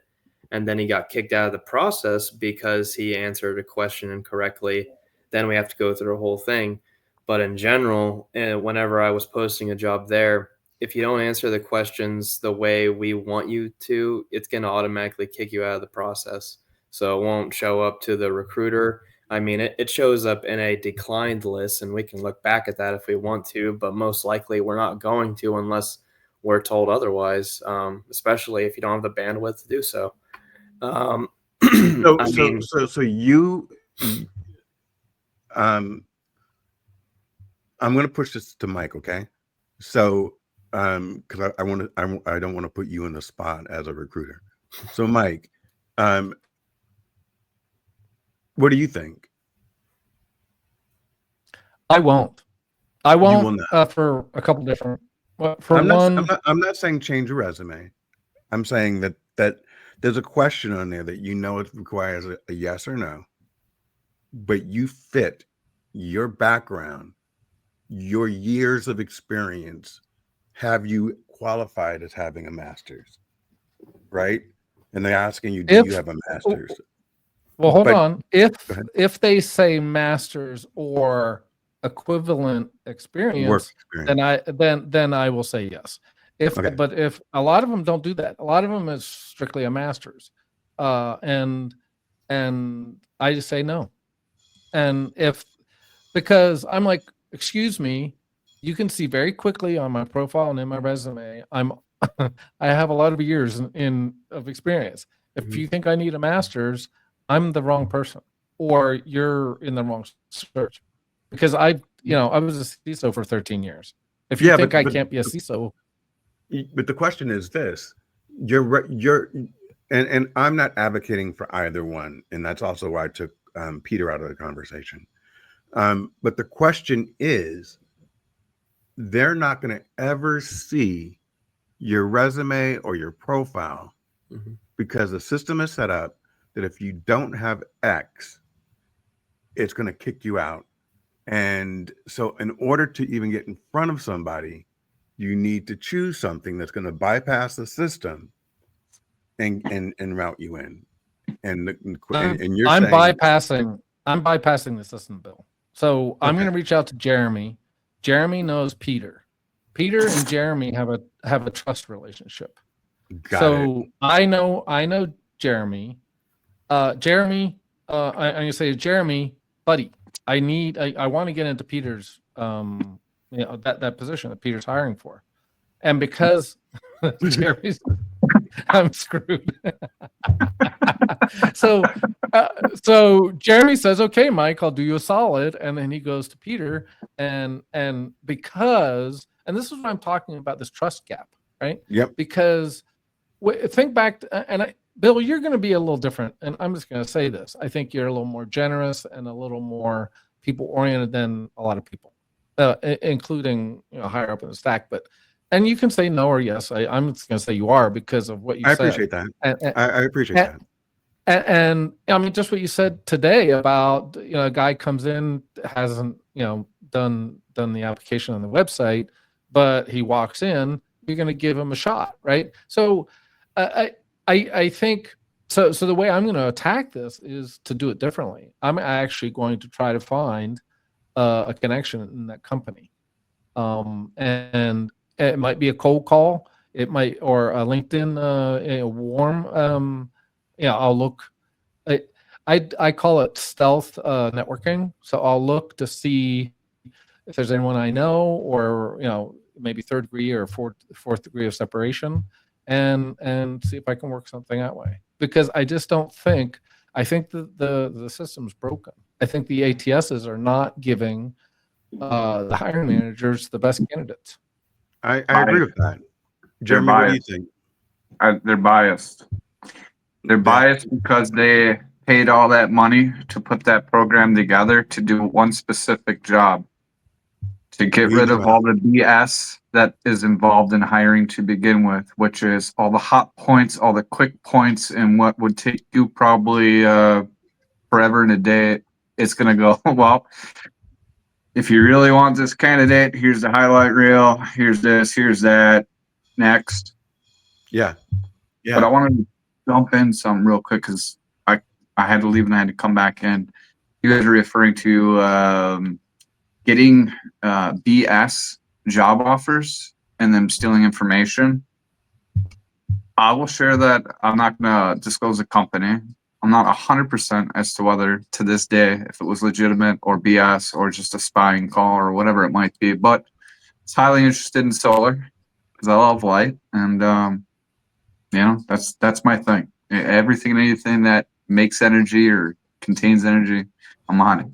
and then he got kicked out of the process because he answered a question incorrectly, then we have to go through the whole thing. But in general, whenever I was posting a job there, if you don't answer the questions the way we want you to, it's going to automatically kick you out of the process. So it won't show up to the recruiter. I mean, it shows up in a declined list, and we can look back at that if we want to, but most likely we're not going to unless we're told otherwise, especially if you don't have the bandwidth to do so. So you, I'm going to push this to Mike, okay? So, because I don't want to put you in the spot as a recruiter. So, Mike, what do you think? I won't for a couple different. I'm not saying change your resume. I'm saying that there's a question on there that it requires a yes or no, but you fit your background, your years of experience, have you qualified as having a master's, right? And they're asking you, do you have a master's? Well, hold But on. go ahead. If they say master's or equivalent Work experience, experience. then I will say yes. Okay. But if a lot of them don't do that, a lot of them is strictly a master's, and I just say no. And because I'm like, excuse me, you can see very quickly on my profile and in my resume, I have a lot of years of experience. If Mhm. you think I need a master's, I'm the wrong person, or you're in the wrong search. Because I was a CISO for 13 years. If you Yeah, think I can't be a CISO, but the question is this: you're and I'm not advocating for either one, and that's also why I took Peter out of the conversation. But the question is, they're not going to ever see your resume or your profile Mhm. because the system is set up that if you don't have X, it's going to kick you out. And so, in order to even get in front of somebody, you need to choose something that's going to bypass the system and route you in. And you're I'm saying, bypassing the system, Bill. So I'm okay, going to reach out to Jeremy. Jeremy knows Peter. Peter and Jeremy have a trust relationship. got it. So I know Jeremy. Jeremy, I'm gonna say, Jeremy, buddy, I want to get into Peter's that position that Peter's hiring for. And because Jeremy's I'm screwed. so so Jeremy says, okay, Mike, I'll do you a solid. And then he goes to Peter and because, and this is what I'm talking about, this trust gap, right? Yep. Because think back Bill, you're going to be a little different. And I'm just going to say this. I think you're a little more generous and a little more people oriented than a lot of people, including, higher up in the stack, and you can say no or yes. I'm just going to say you are because of what you I said. appreciate that. And, I appreciate that. and I mean, just what you said today about, a guy comes in, hasn't, done the application on the website, but he walks in, you're going to give him a shot, right? So I think so the way I'm going to attack this is to do it differently. I'm actually going to try to find a connection in that company. And it might be a cold call, it might, or a LinkedIn warm. I'll look. I call it stealth networking. So I'll look to see if there's anyone I know, or maybe third degree or fourth degree of separation, and see if I can work something that way. Because I just don't think I think the system's broken. I think the ATSs are not giving the hiring managers the best candidates. I agree with that. Jeremy, what do you think? They're biased. They're biased because they paid all that money to put that program together to do one specific job, to get rid of all the BS that is involved in hiring to begin with, which is all the hot points, all the quick points, and what would take you probably forever and a day. It's going to go, well, if you really want this candidate, here's the highlight reel, here's this, here's that, next. Yeah. But I wanted to jump in some real quick because I had to leave and I had to come back in. You guys are referring to getting BS job offers and them stealing information. I will share that. I'm not going to disclose the company. I'm not 100% as to whether to this day if it was legitimate or BS or just a spying call or whatever it might be. But it's highly interested in solar because I love light, and that's my thing. Everything and anything that makes energy or contains energy, I'm on it.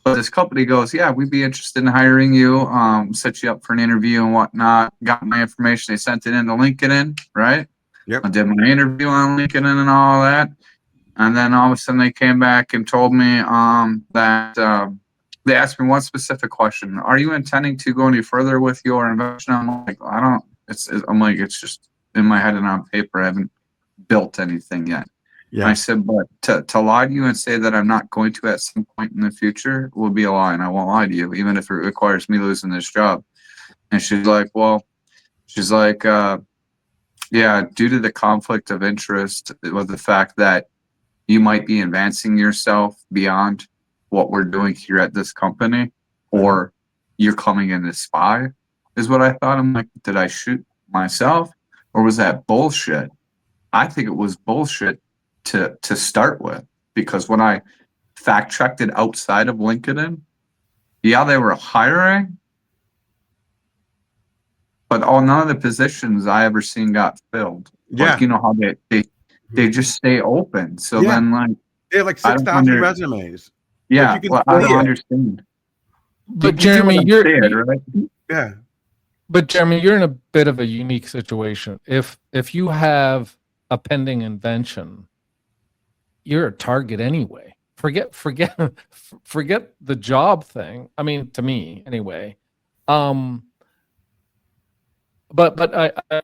But this company goes, yeah, we'd be interested in hiring you, set you up for an interview and whatnot. Got my information. They sent it into LinkedIn, right? Yep. I did my interview on LinkedIn and all that. And then all of a sudden they came back and told me that they asked me one specific question. Are you intending to go any further with your investment? I'm like, it's just in my head and on paper. I haven't built anything yet. Yeah. I said, but to lie to you and say that I'm not going to at some point in the future will be a lie, and I won't lie to you, even if it requires me losing this job. And she's like, yeah, due to the conflict of interest with the fact that you might be advancing yourself beyond what we're doing here at this company, or you're coming in to spy, is what I thought. I'm like, did I shoot myself, or was that bullshit? I think it was bullshit to start with, because when I fact checked it outside of LinkedIn, yeah, they were hiring, but none of the positions I ever seen got filled. Yeah. Like, you know how they just stay open. So Yeah. then, like, They have like I don't 6,000 resumes. yeah, you can well, I see don't it. understand. But You get what Jeremy, I'm you're saying, right? Yeah. but Jeremy, you're in a bit of a unique situation. If you have a pending invention, you're a target anyway. Forget the job thing. I mean, to me anyway. But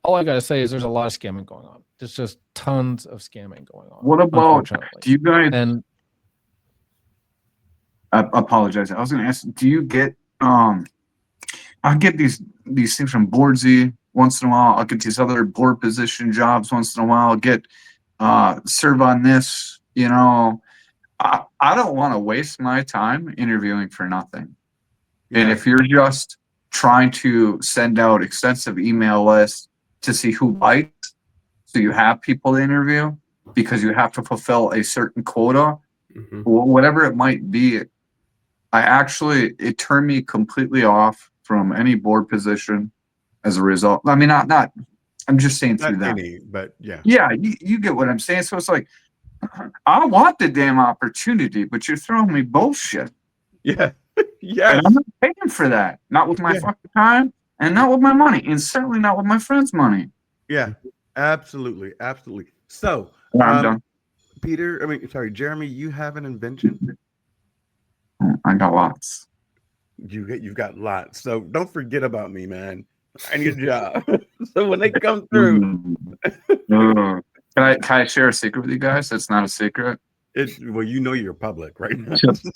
all I gotta say is there's a lot of scamming going on. There's just tons of scamming going on. What about, unfortunately. do you guys, And I apologize. I was going to ask, do you get, I get these things from Boardsy once in a while. I'll get these other board position jobs once in a while. I'll get, serve on this, you know. I don't want to waste my time interviewing for nothing. And Yeah. if you're just trying to send out extensive email lists to see who bites, so you have people to interview because you have to fulfill a certain quota, whatever it might be, it turned me completely off from any board position as a result. I mean, not I'm just saying through Not that. any, but yeah. Yeah, you get what I'm saying. So it's like, I want the damn opportunity, but you're throwing me bullshit. Yeah. And Yes. I'm not paying for that. Not with my Yeah. fucking time, and not with my money, and certainly not with my friend's money. Yeah. Absolutely. Absolutely. So, I'm done. Jeremy, you have an invention? I got lots. You've got lots. So don't forget about me, man. I need a job. So when they come through, Can I share a secret with you guys? That's not a secret. well, you're public, right?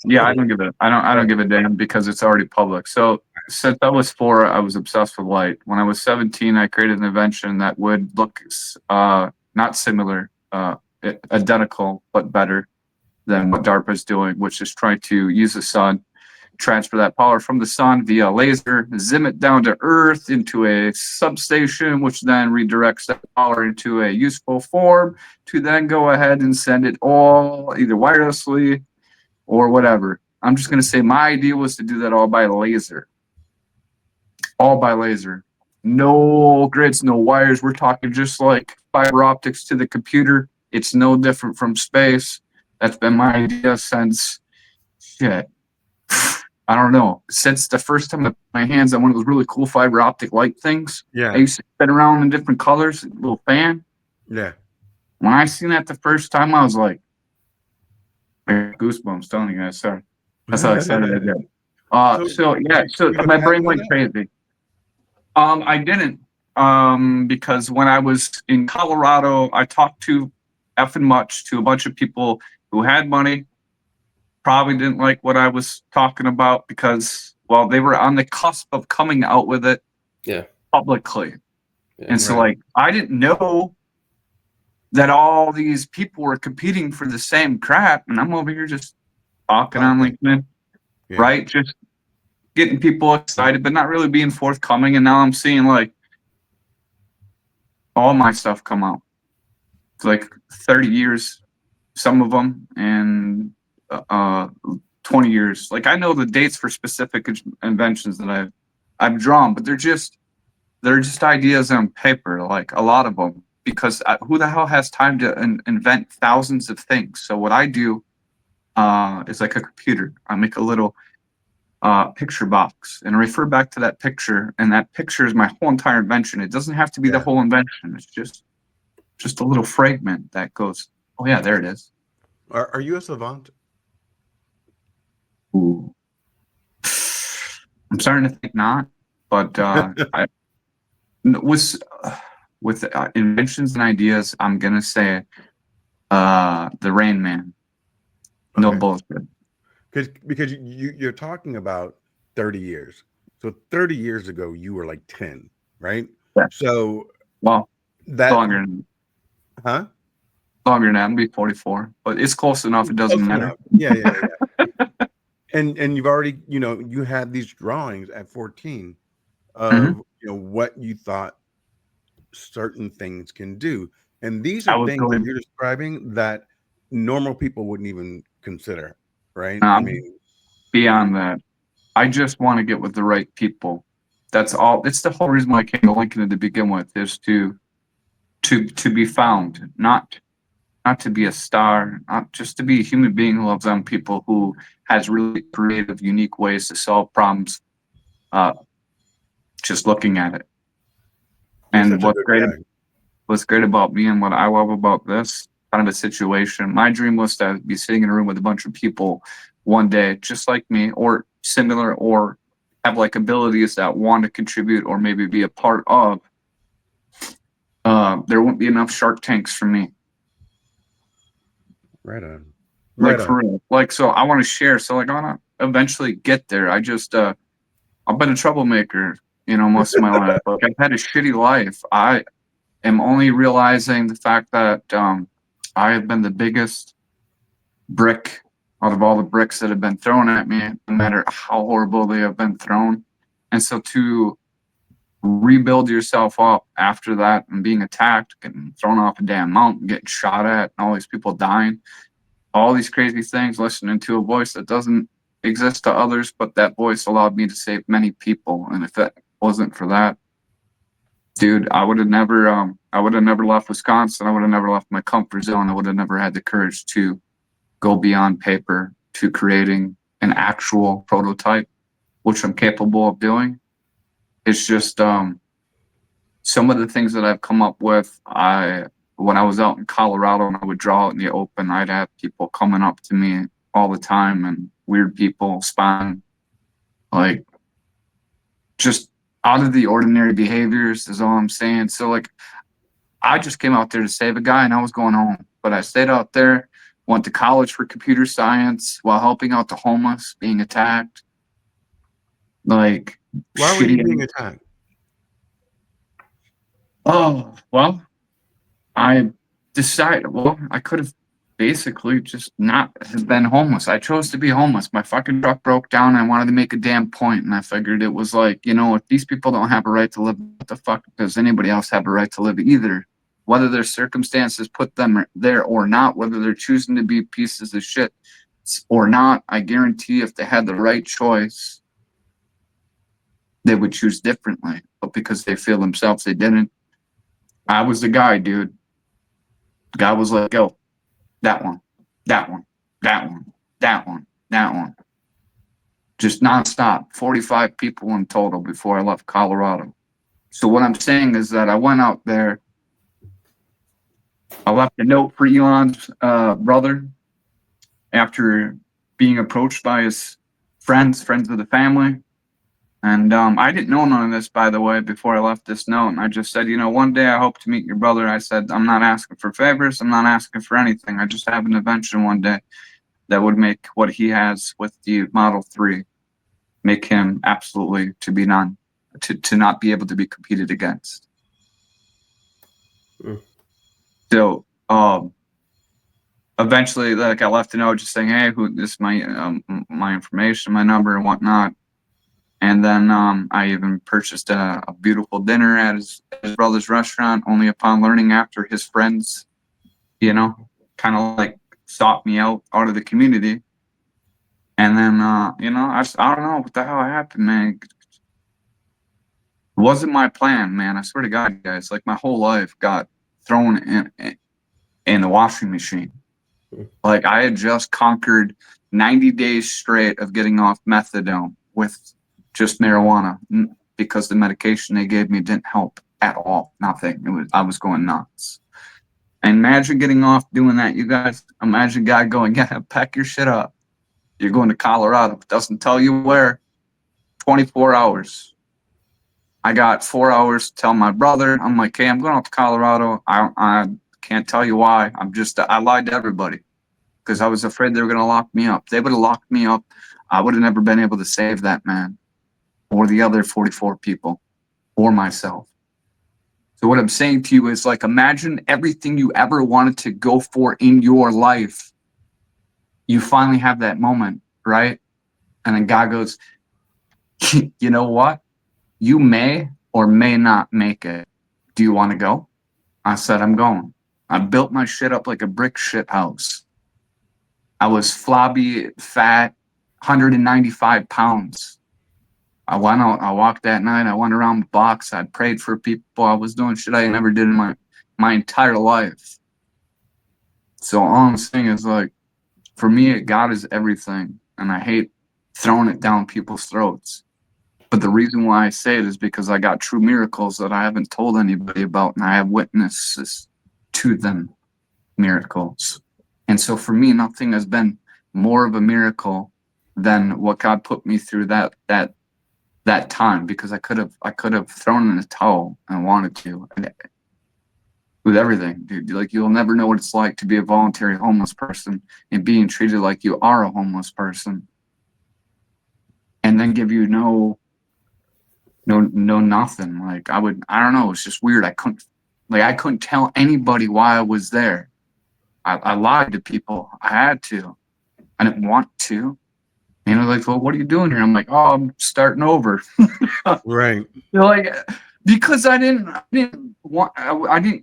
Yeah, I don't give a damn because it's already public. So since I was 4, I was obsessed with light. When I was 17, I created an invention that would look not similar, identical, but better than what DARPA is doing, which is trying to use the sun, transfer that power from the sun via laser, zim it down to Earth into a substation, which then redirects that power into a useful form to then go ahead and send it all either wirelessly or whatever. I'm just going to say my idea was to do that all by laser. All by laser. No grids, no wires. We're talking just like fiber optics to the computer. It's no different from space. That's been my idea since, shit, I don't know, since the first time I put my hands on one of those really cool fiber optic light things. Yeah. I used to spin around in different colors, a little fan. Yeah. When I seen that the first time, I was like, goosebumps, telling you guys, sorry. That's how excited I get. So my brain went crazy. I didn't, because when I was in Colorado, I talked to effing much to a bunch of people who had money, probably didn't like what I was talking about because, well, they were on the cusp of coming out with it publicly. Yeah, and so like, I didn't know that all these people were competing for the same crap. And I'm over here just talking on LinkedIn, right? Just getting people excited, but not really being forthcoming. And now I'm seeing like all my stuff come out. It's like 30 years, some of them, and 20 years. Like I know the dates for specific inventions that I've drawn, but they're just ideas on paper, like a lot of them, because who the hell has time to invent thousands of things? So what I do is like a computer. I make a little picture box and I refer back to that picture, and that picture is my whole entire invention. It doesn't have to be the whole invention. It's just a little fragment that goes, oh yeah, there it is. Are you a savant? Ooh. I'm starting to think not, but with inventions and ideas, I'm gonna say the Rain Man. No bullshit. Because you're talking about 30 years. So 30 years ago, you were like 10, right? Yeah. So well, that longer, huh? longer than that. I'll be 44, but it's close enough. It doesn't Close matter. enough. Yeah. And you've already, you had these drawings at 14 of Mhm. what you thought certain things can do, and these I are was things that going, you're describing that normal people wouldn't even consider, right? I um, mean, beyond that. I just want to get with the right people. That's all. It's the whole reason why I came to Lincoln to begin with, is to be found, not to be a star, not just to be a human being who loves on people, who has really creative, unique ways to solve problems. Uh, just looking at it. you're And such a good guy. what's great about me and what I love about this kind of a situation, my dream was to be sitting in a room with a bunch of people one day, just like me, or similar, or have like abilities that want to contribute or maybe be a part of. There won't be enough Shark Tanks for me. Right on. Like Right for on. real. Like, so I want to share. So like I want to eventually get there. I've been a troublemaker, most of my life. Like I've had a shitty life. I am only realizing the fact that I have been the biggest brick out of all the bricks that have been thrown at me, no matter how horrible they have been thrown. And so to rebuild yourself up after that and being attacked, getting thrown off a damn mountain, getting shot at, and all these people dying, all these crazy things, listening to a voice that doesn't exist to others, but that voice allowed me to save many people. And if that wasn't for that, dude, I would have never left Wisconsin. I would have never left my comfort zone. I would have never had the courage to go beyond paper to creating an actual prototype, which I'm capable of doing. It's just some of the things that I've come up with. When I was out in Colorado and I would draw out in the open, I'd have people coming up to me all the time, and weird people, spawning, like just out of the ordinary behaviors is all I'm saying. So like I just came out there to save a guy and I was going home, but I stayed out there, went to college for computer science while helping out the homeless being attacked. Like, Why were you shitty. being attacked? Oh, well, I decided, well, I could have basically just not have been homeless. I chose to be homeless. My fucking truck broke down. I wanted to make a damn point, and I figured it was like, if these people don't have a right to live, what the fuck does anybody else have a right to live either? Whether their circumstances put them there or not, whether they're choosing to be pieces of shit or not, I guarantee if they had the right choice, they would choose differently. But because they feel themselves, they didn't. I was the guy, dude. The guy was like, go, that one, that one, that one, that one, that one. Just nonstop, 45 people in total before I left Colorado. So what I'm saying is that I went out there. I left a note for Elon's brother after being approached by his friends of the family. And I didn't know none of this, by the way, before I left this note. And I just said, one day I hope to meet your brother. I said, I'm not asking for favors. I'm not asking for anything. I just have an invention one day that would make what he has with the Model 3, make him absolutely to not be able to be competed against. So eventually, like, I left a note just saying, hey, this is my information, my number and whatnot. And then I even purchased a beautiful dinner at his brother's restaurant, only upon learning after his friends, kind of like sought me out of the community. And then, I don't know what the hell happened, man. It wasn't my plan, man. I swear to God, guys, like my whole life got thrown in the washing machine. Like I had just conquered 90 days straight of getting off methadone with just marijuana, because the medication they gave me didn't help at all. Nothing. I was going nuts. And imagine getting off doing that, you guys. Imagine a guy going, yeah, pack your shit up. You're going to Colorado. It doesn't tell you where. 24 hours. I got 4 hours to tell my brother. I'm like, hey, I'm going out to Colorado. I can't tell you why. I lied to everybody because I was afraid they were going to lock me up. If they would have locked me up, I would have never been able to save that man or the other 44 people or myself. So what I'm saying to you is like, imagine everything you ever wanted to go for in your life. You finally have that moment, right? And then God goes, you know what? You may or may not make it. Do you want to go? I said, I'm going. I built my shit up like a brick shit house. I was flabby, fat, 195 pounds. I went out, I walked that night, I went around the box, I prayed for people, I was doing shit I never did in my entire life. So all I'm saying is like, for me, God is everything, and I hate throwing it down people's throats. But the reason why I say it is because I got true miracles that I haven't told anybody about, and I have witnesses to them miracles. And so for me, nothing has been more of a miracle than what God put me through that time, because I could have thrown in the towel and wanted to with everything, dude. Like, you'll never know what it's like to be a voluntary homeless person and being treated like you are a homeless person, and then give you no nothing. Like, I don't know, it's just weird. I couldn't tell anybody why I was there. I lied to people. I had to. I didn't want to. You know, like, well, what are you doing here? I'm like, oh, I'm starting over. Right. You're like, because I didn't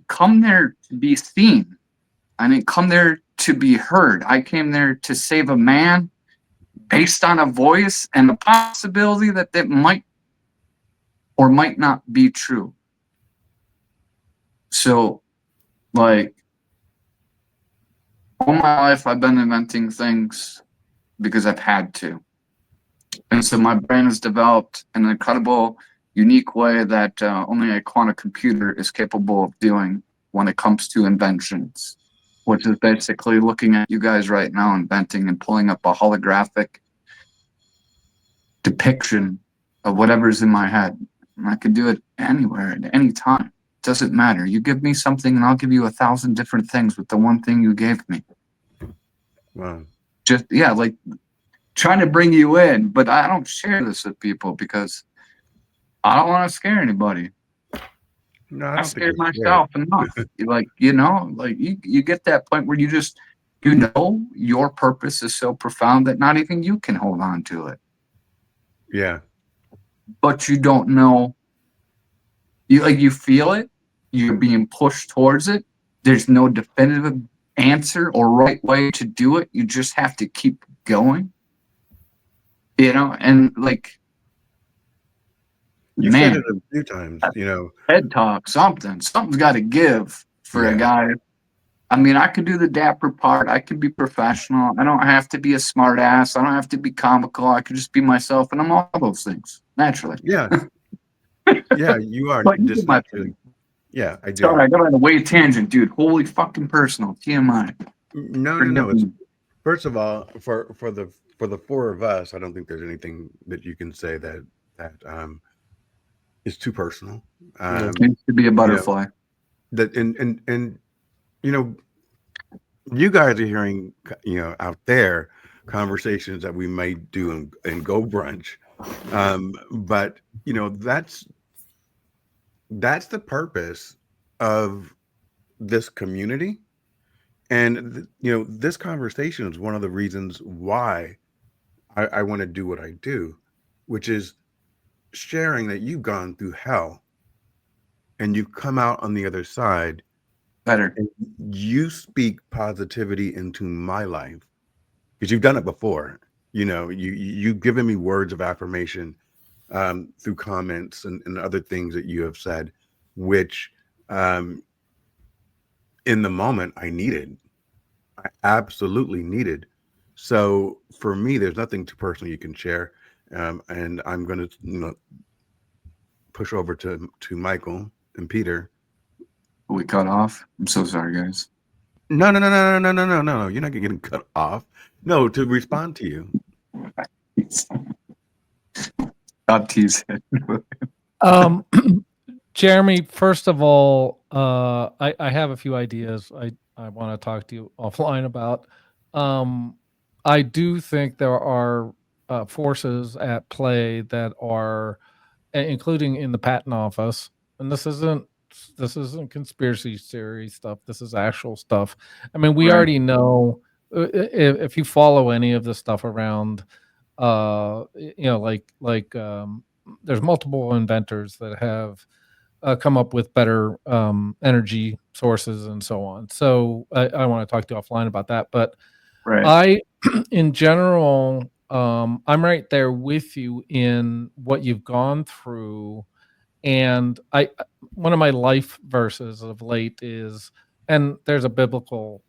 come there to be seen. I didn't come there to be heard. I came there to save a man based on a voice and the possibility that might or might not be true. So, like, all my life I've been inventing things because I've had to. And so my brain has developed an incredible, unique way that only a quantum computer is capable of doing when it comes to inventions, which is basically looking at you guys right now inventing and pulling up a holographic depiction of whatever's in my head. And I could do it anywhere at any time. It doesn't matter. You give me something and I'll give you 1,000 different things with the one thing you gave me. Wow. Just, yeah, like trying to bring you in, but I don't share this with people because I don't want to scare anybody. No, I I don't think scared it's fair. myself enough. Like, you know, like you get that point where you just, you know, your purpose is so profound that not even you can hold on to it. Yeah. But you don't know. You feel it. You're being pushed towards it. There's no definitive answer or right way to do it. You just have to keep going. You know, and like, You man, said it a few times, you know. TED Talk, something's got to give for a guy. I mean, I could do the dapper part. I could be professional. I don't have to be a smart ass. I don't have to be comical. I could just be myself, and I'm all those things naturally. Yeah. Yeah, you are But you just get my naturally. point. Yeah, I do. Sorry, I got on a way tangent, dude. Holy fucking personal. TMI. No. It's, first of all, for the four of us, I don't think there's anything that you can say that is too personal. Needs to be a butterfly. That and you know, you guys are hearing, you know, out there conversations that we may do in Go Brunch, but you know, that's the purpose of this community. And you know, this conversation is one of the reasons why I want to do what I do, which is sharing that you've gone through hell and you've come out on the other side. Better. And you speak positivity into my life because you've done it before. You know, you've given me words of affirmation through comments and other things that you have said, which in the moment I needed. I absolutely needed. So for me, there's nothing too personal you can share. And I'm going to, you know, push over to Michael and Peter. We cut off. I'm so sorry, guys. No. You're not getting cut off. No, to respond to you. Stop teasing. Jeremy, first of all, I have a few ideas I want to talk to you offline about. I do think there are forces at play that are, including in the patent office, and this isn't this isn't conspiracy theory stuff. This is actual stuff. I mean, we Right. already know if you follow any of this stuff around, there's multiple inventors that have come up with better energy sources and so on. So I want to talk to you offline about that. But Right. in general, I'm right there with you in what you've gone through. And one of my life verses of late is, and there's a biblical,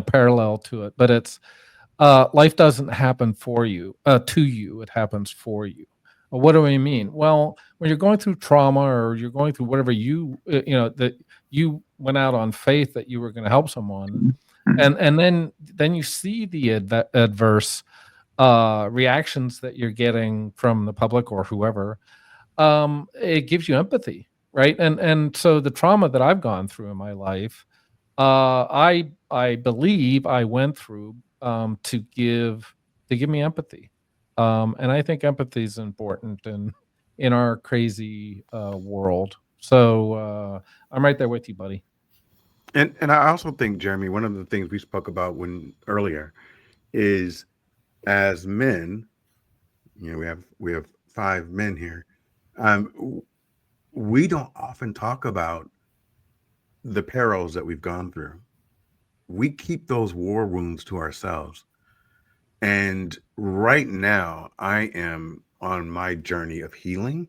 parallel to it, but it's life doesn't happen for you, to you, it happens for you. Well, what do I mean? Well, when you're going through trauma or you're going through whatever that you went out on faith that you were going to help someone, and then you see the adverse reactions that you're getting from the public or whoever, it gives you empathy, right? And so the trauma that I've gone through in my life, I believe I went through to give me empathy, and I think empathy is important in our crazy world. So I'm right there with you, buddy. And I also think, Jeremy, one of the things we spoke about earlier is, as men, we have 5 men here. We don't often talk about the perils that we've gone through. We keep those war wounds to ourselves. And right now, I am on my journey of healing,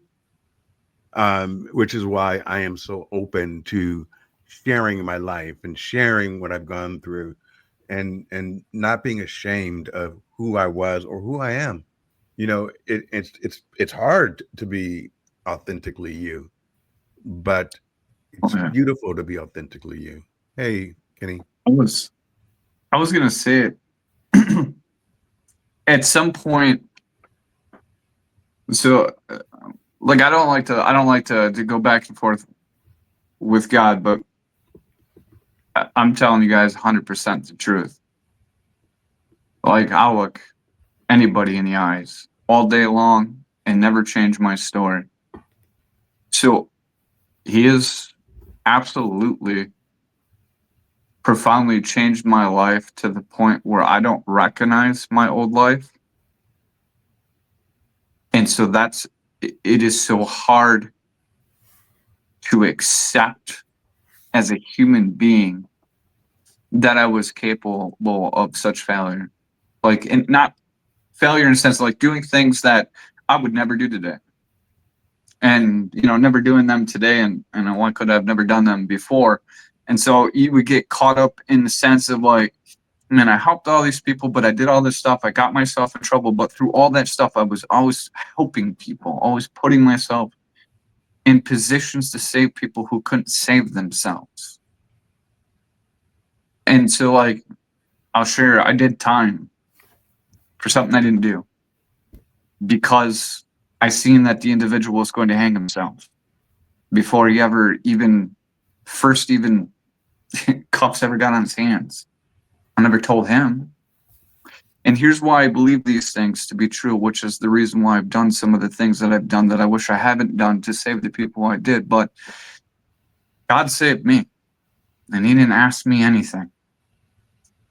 which is why I am so open to sharing my life and sharing what I've gone through, and not being ashamed of who I was or who I am. It's hard to be authentically you, but it's Okay. beautiful to be authentically you. Hey, Kenny. I was gonna say it at some point. So, like, I don't like to go back and forth with God, but I'm telling you guys 100% the truth. Like, I'll look anybody in the eyes all day long and never change my story. So he has absolutely profoundly changed my life to the point where I don't recognize my old life. And so it is so hard to accept as a human being that I was capable of such failure. Like, and not failure in the sense of like doing things that I would never do today. And, never doing them today, and why could I have never done them before? And so you would get caught up in the sense of like, man, I helped all these people, but I did all this stuff. I got myself in trouble. But through all that stuff, I was always helping people, always putting myself in positions to save people who couldn't save themselves. And so, like, I'll share, I did time for something I didn't do because I seen that the individual was going to hang himself before he ever even cuffs ever got on his hands. I never told him. And here's why I believe these things to be true, which is the reason why I've done some of the things that I've done that I wish I haven't done to save the people I did. But God saved me, and he didn't ask me anything.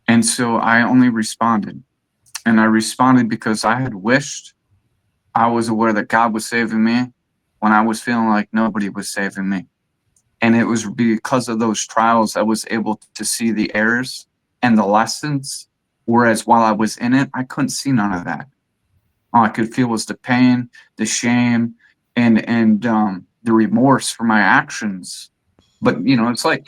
And so I only responded. And I responded because I had wished I was aware that God was saving me when I was feeling like nobody was saving me. And it was because of those trials I was able to see the errors and the lessons, whereas while I was in it, I couldn't see none of that. All I could feel was the pain, the shame, and the remorse for my actions. But, it's like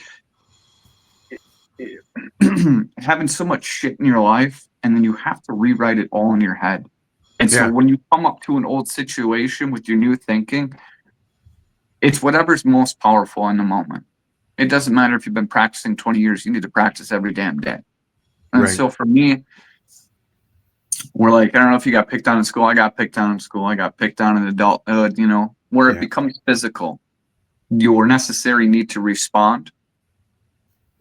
having so much shit in your life, and then you have to rewrite it all in your head. And so when you come up to an old situation with your new thinking, it's whatever's most powerful in the moment. It doesn't matter if you've been practicing 20 years, you need to practice every damn day. And so for me, we're like, I don't know if you got picked on in school. I got picked on in school. I got picked on in adulthood, where it becomes physical. Your necessary need to respond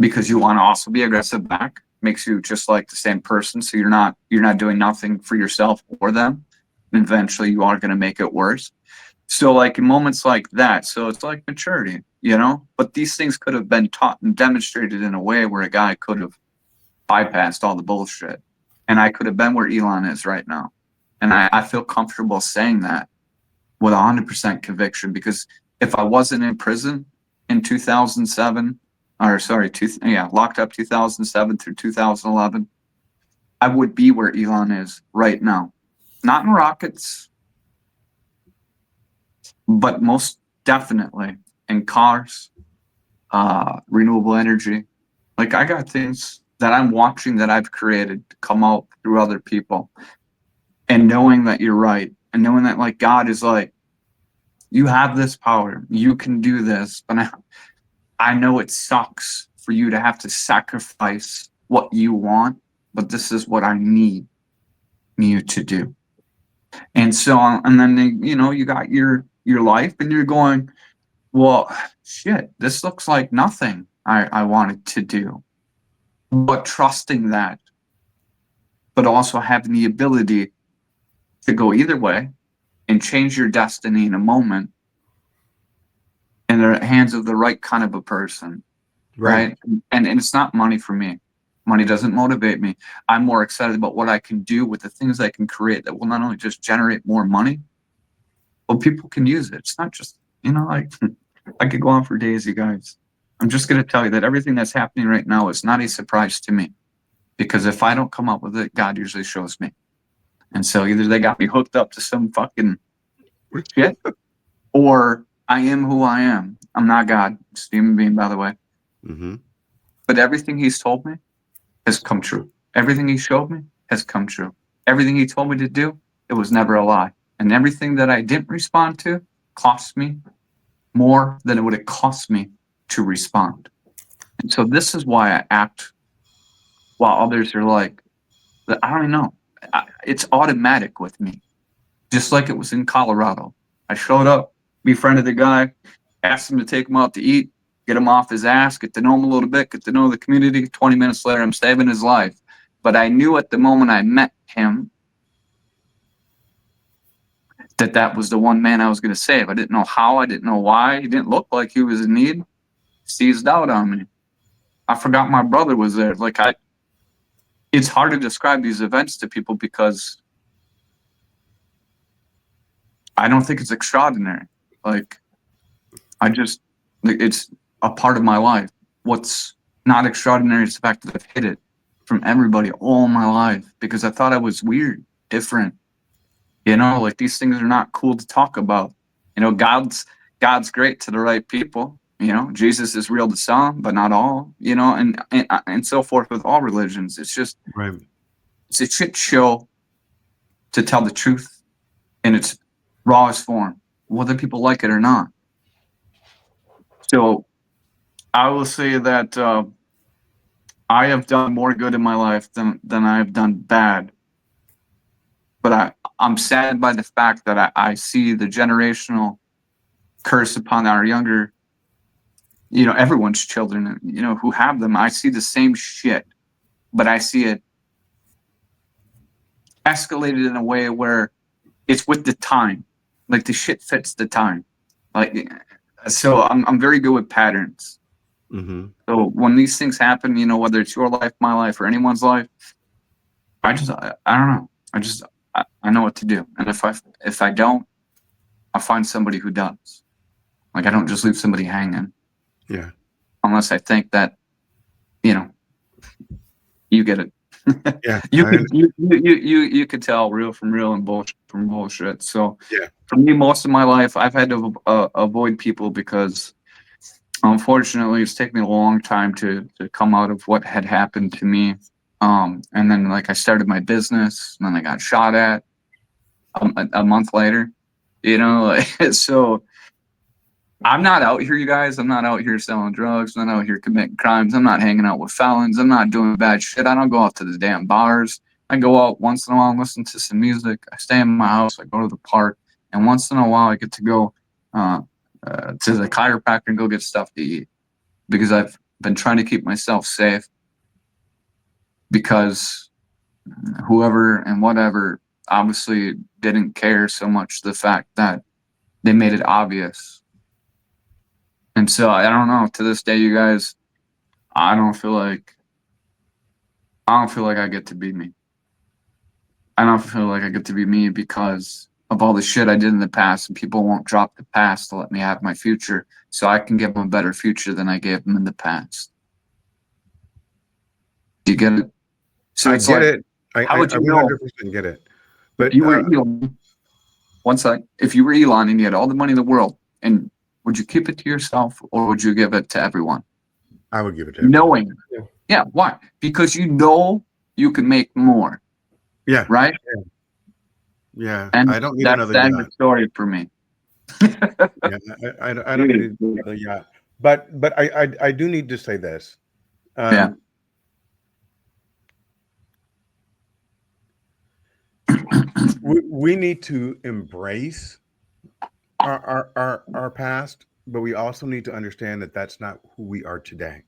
because you want to also be aggressive back makes you just like the same person. So you're not doing nothing for yourself or them. Eventually you are going to make it worse. So like in moments like that, so it's like maturity, you know, but these things could have been taught and demonstrated in a way where a guy could have bypassed all the bullshit, and I could have been where Elon is right now. And I feel comfortable saying that with 100% conviction, because if I wasn't in prison in 2007, or sorry, locked up 2007 through 2011, I would be where Elon is right now. Not in rockets, but most definitely in cars, renewable energy. Like I got things that I'm watching that I've created come out through other people, and knowing that you're right, and knowing that like God is like, you have this power, you can do this, but I know it sucks for you to have to sacrifice what you want, but this is what I need you to do. And so, and then, you know, you got your life, and you're going, well, shit, this looks like nothing I wanted to do. But trusting that, but also having the ability to go either way and change your destiny in a moment in the hands of the right kind of a person. Right. And it's not money for me. Money doesn't motivate me. I'm more excited about what I can do with the things I can create that will not only just generate more money, but people can use it. It's not just, you know, like I could go on for days, you guys. I'm just going to tell you that everything that's happening right now is not a surprise to me, because if I don't come up with it, God usually shows me. And so either they got me hooked up to some fucking shit, or I am who I am. I'm not God. Just a human being, by the way. Mm-hmm. But everything he's told me has come true. Everything he showed me has come true. Everything he told me to do, it was never a lie. And everything that I didn't respond to cost me more than it would have cost me to respond. And so this is why I act while others are like, I don't know. It's automatic with me. Just like it was in Colorado. I showed up, befriended the guy, asked him to take him out to eat, get him off his ass, get to know him a little bit, get to know the community. 20 minutes later, I'm saving his life. But I knew at the moment I met him that was the one man I was going to save. I didn't know how. I didn't know why. He didn't look like he was in need. Seized out on me. I forgot my brother was there. Like it's hard to describe these events to people because I don't think it's extraordinary. Like it's a part of my life. What's not extraordinary is the fact that I've hid it from everybody all my life because I thought I was weird, different. You know, like these things are not cool to talk about. You know, God's great to the right people. You know, Jesus is real to some, but not all. You know, and so forth with all religions. It's just It's a shit show to tell the truth in its rawest form, whether people like it or not. So I will say that I have done more good in my life than I have done bad. But I'm saddened by the fact that I see the generational curse upon our younger, you know, everyone's children, you know, who have them. I see the same shit, but I see it escalated in a way where it's with the time. Like the shit fits the time. Like, so I'm very good with patterns. Mm-hmm. So when these things happen, you know, whether it's your life, my life, or anyone's life, I don't know. I know what to do. And if I don't, I'll find somebody who does. Like I don't just leave somebody hanging. Yeah. Unless I think that, you know, you get it. Yeah. You could tell real from real and bullshit from bullshit. So yeah. For me, most of my life, I've had to avoid people because unfortunately it's taken me a long time to come out of what had happened to me. And then like I started my business and then I got shot at a month later, you know, like, so I'm not out here, you guys. I'm not out here selling drugs. I'm not out here committing crimes. I'm not hanging out with felons. I'm not doing bad shit. I don't go out to the damn bars. I go out once in a while and listen to some music. I stay in my house. I go to the park. And once in a while, I get to go to the chiropractor and go get stuff to eat because I've been trying to keep myself safe because whoever and whatever obviously didn't care so much the fact that They made it obvious. And so I don't know, to this day, you guys, I don't feel like I get to be me. I don't feel like I get to be me because of all the shit I did in the past, and people won't drop the past to let me have my future, so I can give them a better future than I gave them in the past. Do you get it? So I it's get like, it. I how would you 100% get it. But if you were Elon, one sec, if you were Elon and you had all the money in the world, and would you keep it to yourself or would you give it to everyone? I would give it to everyone. Knowing, yeah, why? Because you know you can make more, Yeah. right? Yeah. And I don't need that's another the end yacht. of the story for me. Yeah. I don't need another yacht. But I do need to say this. Yeah. We need to embrace our past, but we also need to understand that that's not who we are today.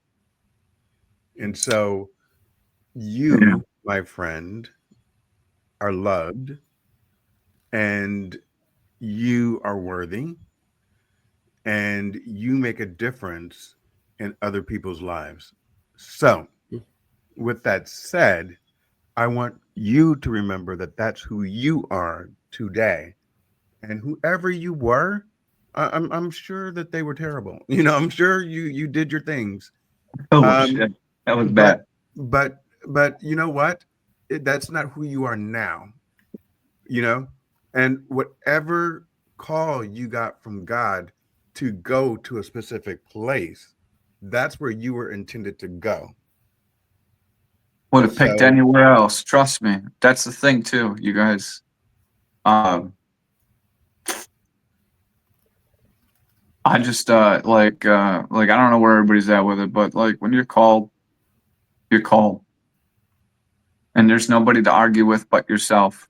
And so you, Yeah. my friend, are loved, and you are worthy, and you make a difference in other people's lives. So, with that said, I want you to remember that that's who you are today. And whoever you were, I'm sure that they were terrible. You know, I'm sure you did your things. Oh shit, that was bad. But you know what? That's not who you are now. You know, and whatever call you got from God to go to a specific place, that's where you were intended to go. Would have picked So- anywhere else. Trust me. That's the thing too, you guys. I just like I don't know where everybody's at with it, but like when you're called, you're called. And there's nobody to argue with but yourself.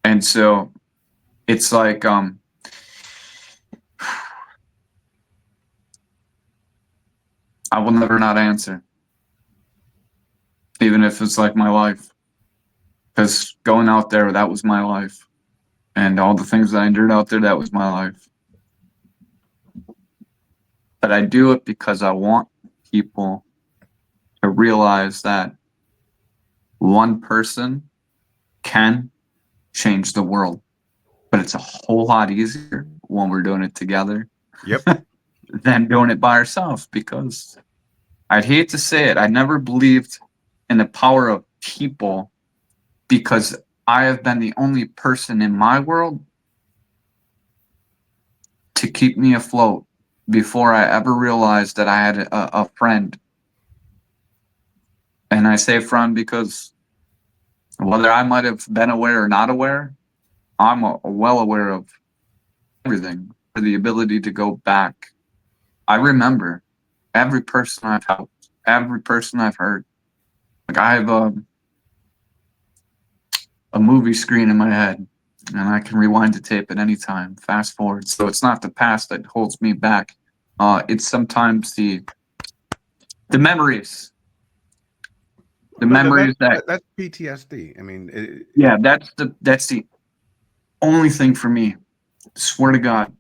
And so it's like I will never not answer. Even if it's like my life. Because going out there, that was my life. And all the things that I endured out there, that was my life. But I do it because I want people to realize that one person can change the world. But it's a whole lot easier when we're doing it together. Yep. Than doing it by ourselves, because I'd hate to say it, I never believed in the power of people, because I have been the only person in my world to keep me afloat before I ever realized that I had a friend. And I say friend because whether I might have been aware or not aware, I'm well aware of everything, for the ability to go back. I remember every person I've helped, every person I've heard. Like I have a movie screen in my head, and I can rewind the tape at any time, fast forward. So it's not the past that holds me back. It's sometimes the memories. The memories that's PTSD. I mean, yeah, that's the only thing for me. Swear to God.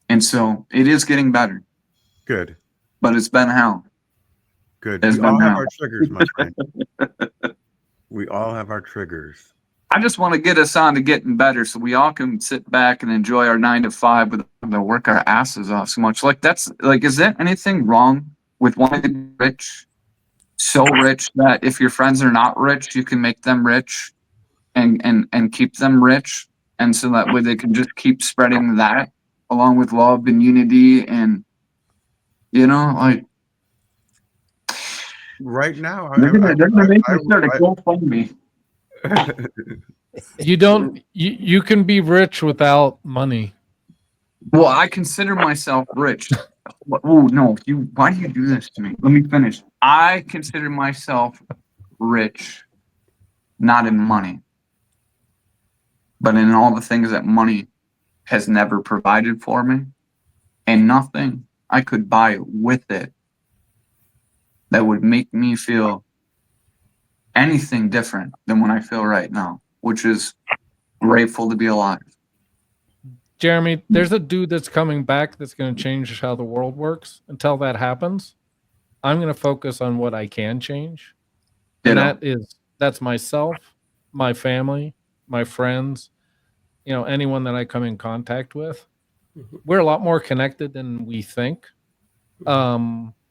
And so it is getting better, good. but it's been hell. Good. It's We been all have hell. our triggers, my friend. We all have our triggers. I just want to get us on to getting better so we all can sit back and enjoy our 9 to 5 without having to work our asses off so much. Like that's like, is there anything wrong with wanting to be rich? So rich that if your friends are not rich, you can make them rich and keep them rich. And so that way they can just keep spreading that along with love and unity and, you know, like Right now, they're gonna make me start a GoFundMe. You can be rich without money. Well, I consider myself rich. Oh no, why do you do this to me? Let me finish. I consider myself rich, not in money, but in all the things that money has never provided for me, and nothing I could buy with it that would make me feel anything different than what I feel right now, which is grateful to be alive. Jeremy, there's a dude that's coming back that's going to change how the world works. Until that happens, I'm going to focus on what I can change. And Ditto. that's myself, my family, my friends, anyone that I come in contact with. We're a lot more connected than we think. I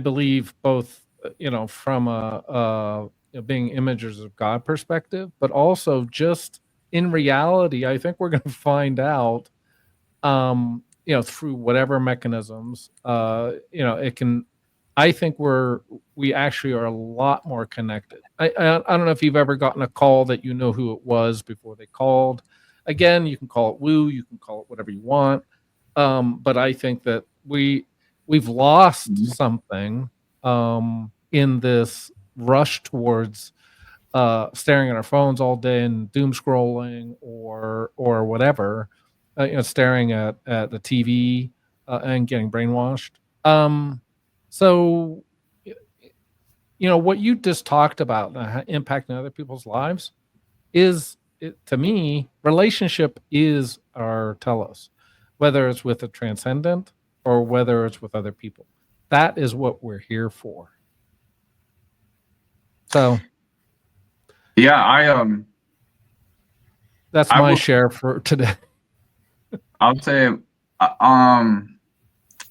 believe both, from being imagers of God perspective, but also just in reality, I think we're going to find out, through whatever mechanisms, it can. I think we actually are a lot more connected. I don't know if you've ever gotten a call that you know who it was before they called. Again, you can call it woo, you can call it whatever you want, but I think that we've lost something in this rush towards staring at our phones all day and doom scrolling or whatever, staring at the TV and getting brainwashed. So, what you just talked about, impacting other people's lives, to me, relationship is our telos, whether it's with a transcendent or whether it's with other people. That is what we're here for. So, Yeah, that's I my will- share for today. I'll say, I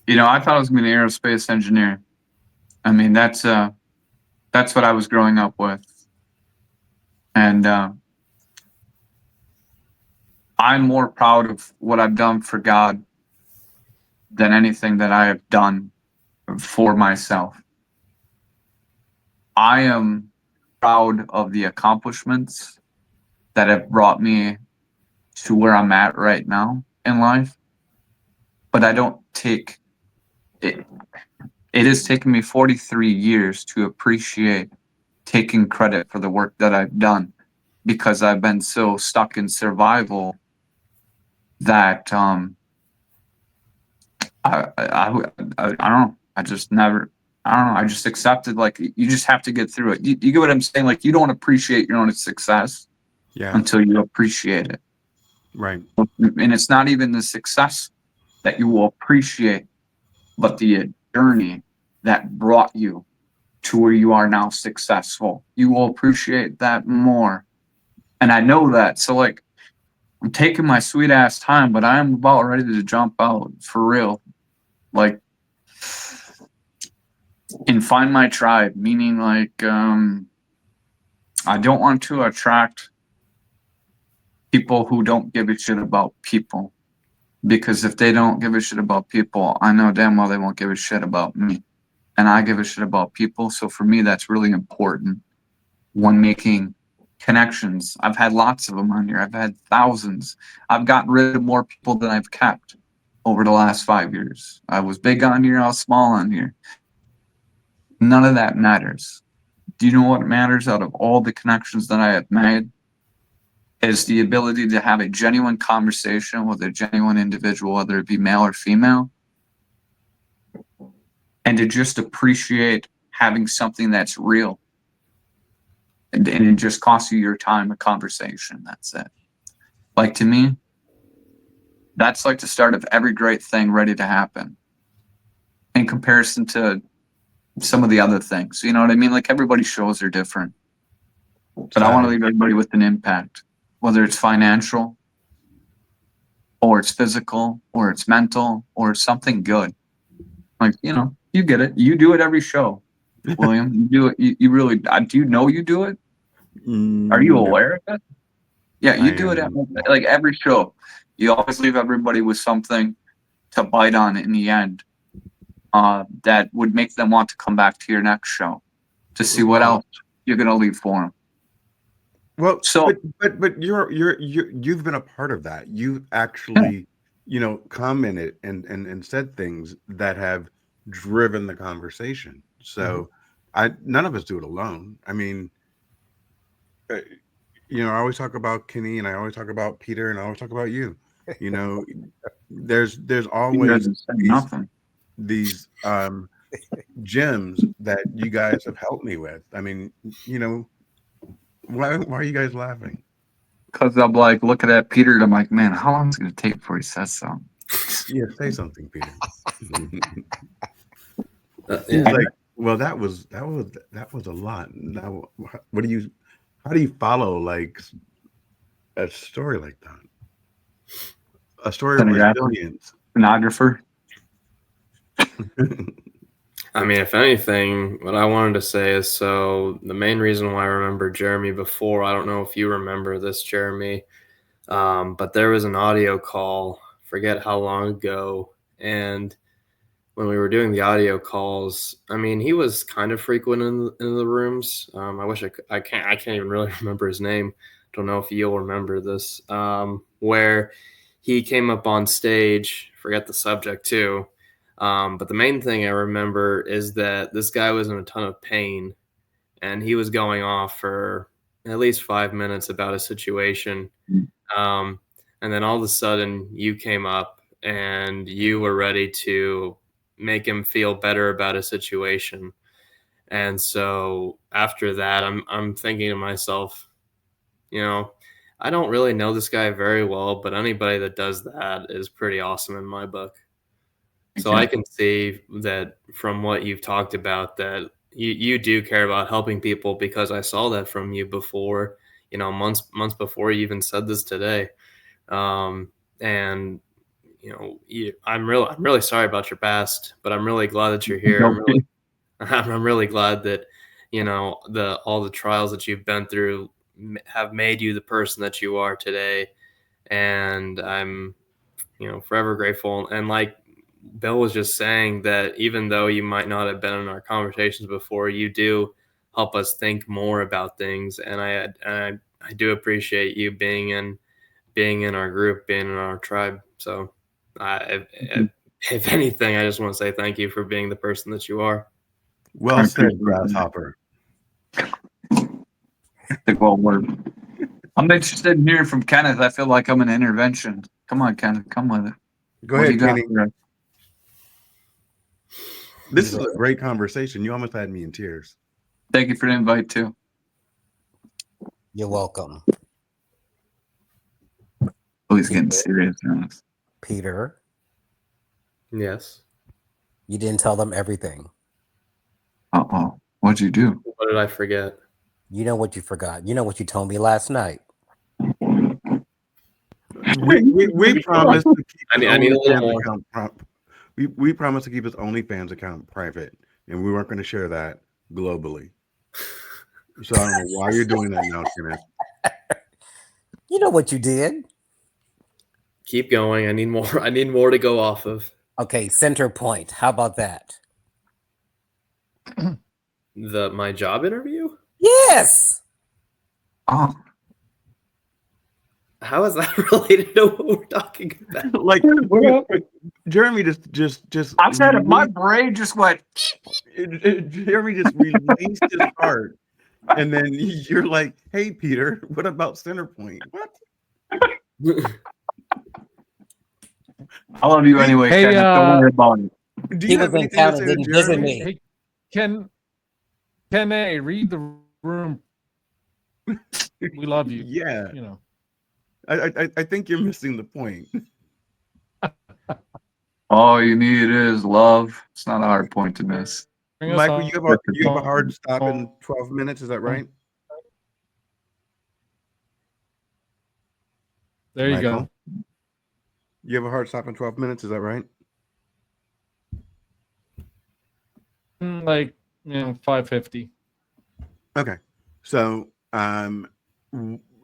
thought I was going to be an aerospace engineer. I mean, that's what I was growing up with. And I'm more proud of what I've done for God than anything that I have done for myself. I am proud of the accomplishments that have brought me to where I'm at right now in life. But I don't take it. It has taken me 43 years to appreciate taking credit for the work that I've done, because I've been so stuck in survival that I don't know. I just never. I don't know. I just accepted, like, you just have to get through it. You get what I'm saying? Like, you don't appreciate your own success Yeah. until you appreciate it. Right. And it's not even the success that you will appreciate, but the journey that brought you to where you are now successful. You will appreciate that more. And I know that. So, like, I'm taking my sweet ass time, but I am about ready to jump out for real. Like, and find my tribe, meaning, like, I don't want to attract people who don't give a shit about people. Because if they don't give a shit about people, I know damn well they won't give a shit about me. And I give a shit about people. So for me, that's really important when making connections. I've had lots of them on here. I've had thousands. I've gotten rid of more people than I've kept over the last 5 years. I was big on here. I was small on here. None of that matters. Do you know what matters out of all the connections that I have made? Is the ability to have a genuine conversation with a genuine individual, whether it be male or female, and to just appreciate having something that's real. And it just costs you your time, a conversation. That's it. Like, to me, that's like the start of every great thing ready to happen in comparison to some of the other things. You know what I mean? Like, everybody's shows are different. But I want to leave everybody with an impact, whether it's financial or it's physical or it's mental or it's something good. Like, you get it. You do it every show, William. You do it. You really, do you know you do it? Are you aware of it? Yeah, you do it at, like, every show. You always leave everybody with something to bite on in the end that would make them want to come back to your next show to see what else you're going to leave for them. Well, So, but you've been a part of that. You've actually, commented and said things that have driven the conversation. So, none of us do it alone. I mean, I always talk about Kenny, and I always talk about Peter, and I always talk about you. There's always these gems that you guys have helped me with. I mean, why are you guys laughing? Because I'm like looking at Peter and I'm like, man, how long is it going to take before he says something? Yeah, say something, Peter. Yeah. Like, well, that was a lot. Now, what do you? How do you follow like a story like that? A story of Stenographer. resilience. Stenographer. I mean, if anything, what I wanted to say is, so the main reason why I remember Jeremy before, I don't know if you remember this, Jeremy, but there was an audio call, forget how long ago, and when we were doing the audio calls, I mean, he was kind of frequent in the rooms. I wish I can't even really remember his name. Don't know if you'll remember this, where he came up on stage, forget the subject too. But the main thing I remember is that this guy was in a ton of pain and he was going off for at least 5 minutes about a situation. Um, and then all of a sudden you came up and you were ready to make him feel better about a situation. And so after that, I'm thinking to myself, you know, I don't really know this guy very well, but anybody that does that is pretty awesome in my book. So I can see that from what you've talked about that you do care about helping people, because I saw that from you before, months before you even said this today. And I'm really sorry about your past, but I'm really glad that you're here. I'm really glad that all the trials that you've been through have made you the person that you are today, and I'm forever grateful. And like Bill was just saying, that even though you might not have been in our conversations before, you do help us think more about things, and I do appreciate you being in our group, being in our tribe. So if anything, I just want to say thank you for being the person that you are. Well said, Grasshopper. Well, I'm interested in hearing from Kenneth. I feel like I'm an intervention. Come on, Kenneth, come with it. Go What do ahead, you got Kenny. for us? This is a great conversation. You almost had me in tears. Thank you for the invite too. You're welcome. Oh, he's getting serious on us. Peter, Yes. you didn't tell them everything. Uh-oh. What'd you do? What did I forget? You know what you forgot. You know what you told me last night. We promised to keep I need a little more. We promised to keep his OnlyFans account private, and we weren't going to share that globally. So I don't know why you're doing that now, Kenneth. You know what you did. Keep going. I need more. I need more to go off of. Okay, center point. How about that? My job interview? Yes. Oh, How is that related to what we're talking about? Like Jeremy just I said it. My brain just went. Jeremy just released his heart, and then you're like, "Hey, Peter, what about Centerpoint? What?" I love you anyway, Hey, Kenneth. Don't worry about it. Do He you was have in anything town to and say to didn't visit Jeremy? me. Hey, Ken A, read the room. We love you. Yeah, You know. I think you're missing the point. All you need is love. It's not a hard point to miss. Bring us Michael, you have a on- hard stop in 12 minutes. Is that right? There you Michael? go. You have a hard stop in 12 minutes. Is that right? Like 5:50. Okay. So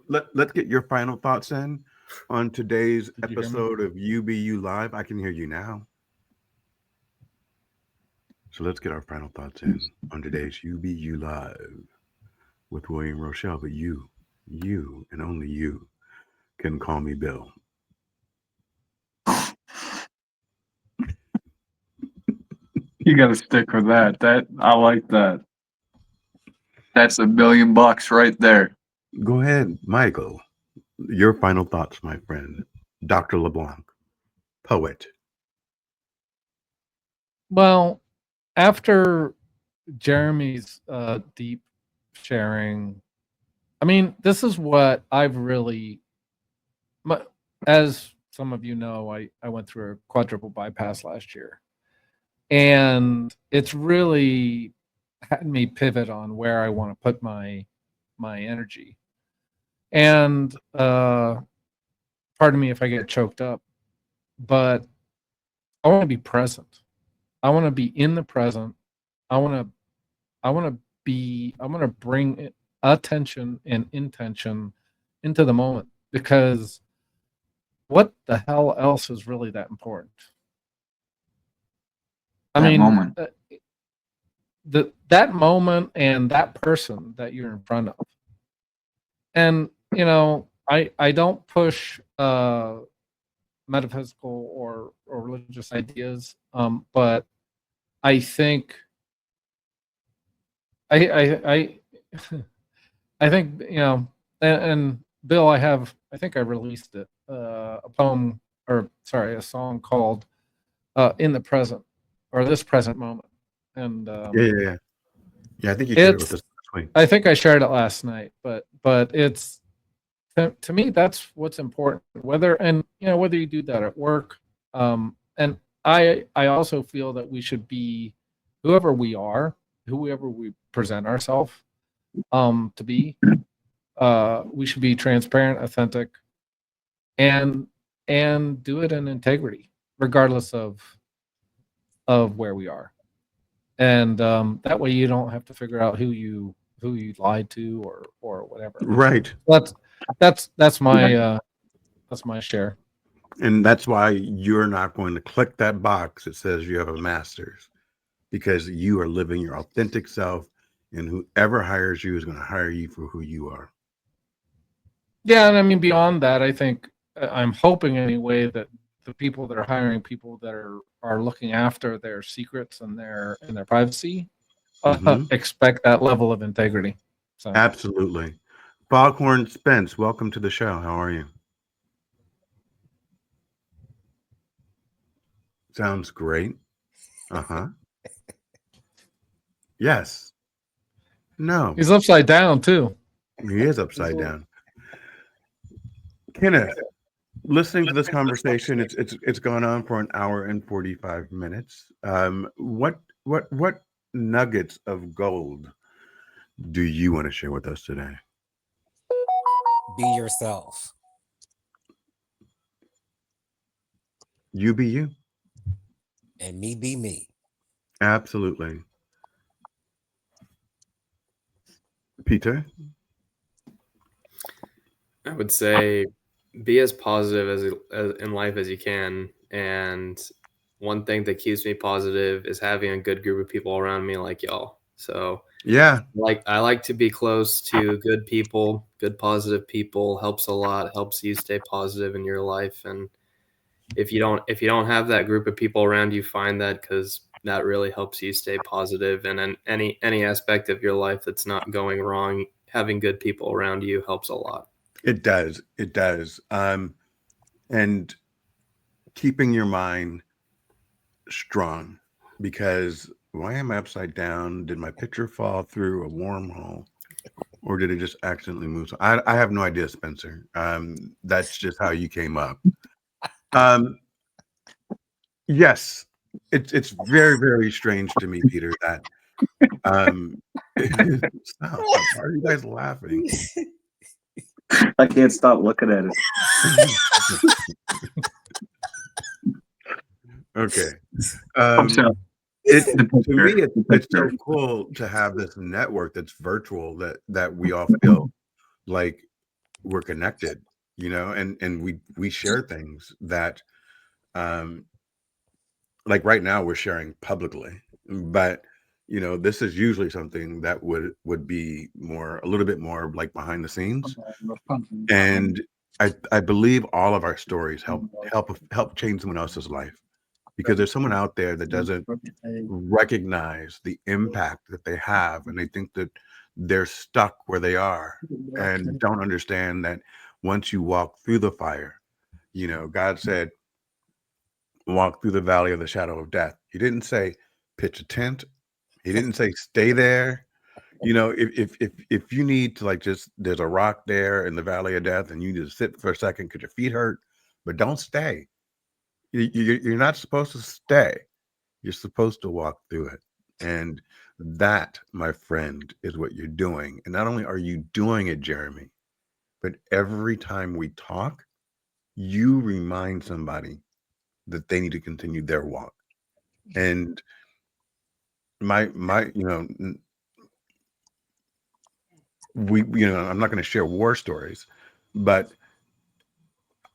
let's get your final thoughts in on today's Did you hear me? episode of UBU Live. I can hear you now. So let's get our final thoughts in on today's UBU Live with William Rochelle. But you and only you can call me Bill. You got to stick with that. I like that. That's $1 million right there. Go ahead, Michael. Your final thoughts, my friend. Dr. LeBlanc, poet. Well, after Jeremy's deep sharing, I mean, this is what I've really, as some of you know, I went through a quadruple bypass last year. And it's really had me pivot on where I want to put my energy. And pardon me if I get choked up, but I want to be present. I want to be in the present. I want to bring attention and intention into the moment, because what the hell else is really that important? I That mean, moment. that moment and that person that you're in front of. And I don't push metaphysical or religious ideas, but I think I I think and Bill, I think I released it, a poem, or sorry, a song called "In the Present," or "This Present Moment," and Yeah. I think you shared it with it's us last week. I think I shared it last night, but it's to me, that's what's important. Whether you do that at work, and I also feel that we should be whoever we are, whoever we present ourselves to be. We should be transparent, authentic, and do it in integrity, regardless of where we are. And that way, you don't have to figure out who you lied to or whatever. Right. That's my share. And that's why you're not going to click that box that says you have a master's, because you are living your authentic self, and whoever hires you is going to hire you for who you are. Yeah, and I mean, beyond that, I think I'm hoping anyway that the people that are hiring people that are looking after their secrets and their privacy Mhm. expect that level of integrity. So Absolutely. Foghorn Spence, welcome to the show. How are you? Sounds great. Uh-huh. Yes. No. he's upside down too. He is upside down. Kenneth, listening to this conversation, it's gone on for an hour and 45 minutes. What nuggets of gold do you want to share with us today? Be yourself. You be you. And me be me. Absolutely. Peter? I would say be as positive as in life as you can. And one thing that keeps me positive is having a good group of people around me like y'all. So Yeah. I like to be close to good people, good positive people. Helps a lot, helps you stay positive in your life. And if you don't have that group of people around you, find that, because that really helps you stay positive. And in any aspect of your life that's not going wrong, having good people around you helps a lot. It does. It does. And keeping your mind strong, because why am I upside down? Did my picture fall through a wormhole, or did it just accidentally move? So I have no idea, Spencer. That's just how you came up. Yes, it's very, very strange to me, Peter, that stop. Why are you guys laughing? I can't stop looking at it. Okay. So, To me, it's so cool to have this network that's virtual, that we all feel like we're connected, and we share things that, like right now we're sharing publicly, but this is usually something that would be a little bit more like behind the scenes. And I believe all of our stories help change someone else's life, because there's someone out there that doesn't recognize the impact that they have, and they think that they're stuck where they are, and don't understand that once you walk through the fire, God said, walk through the valley of the shadow of death. He didn't say pitch a tent. He didn't say stay there. You know, if you need to, like, just there's a rock there in the valley of death and you need to sit for a second because your feet hurt, but don't stay. You're not supposed to stay. You're supposed to walk through it. And that, my friend, is what you're doing. And not only are you doing it, Jeremy, but every time we talk, you remind somebody that they need to continue their walk. And my I'm not going to share war stories, but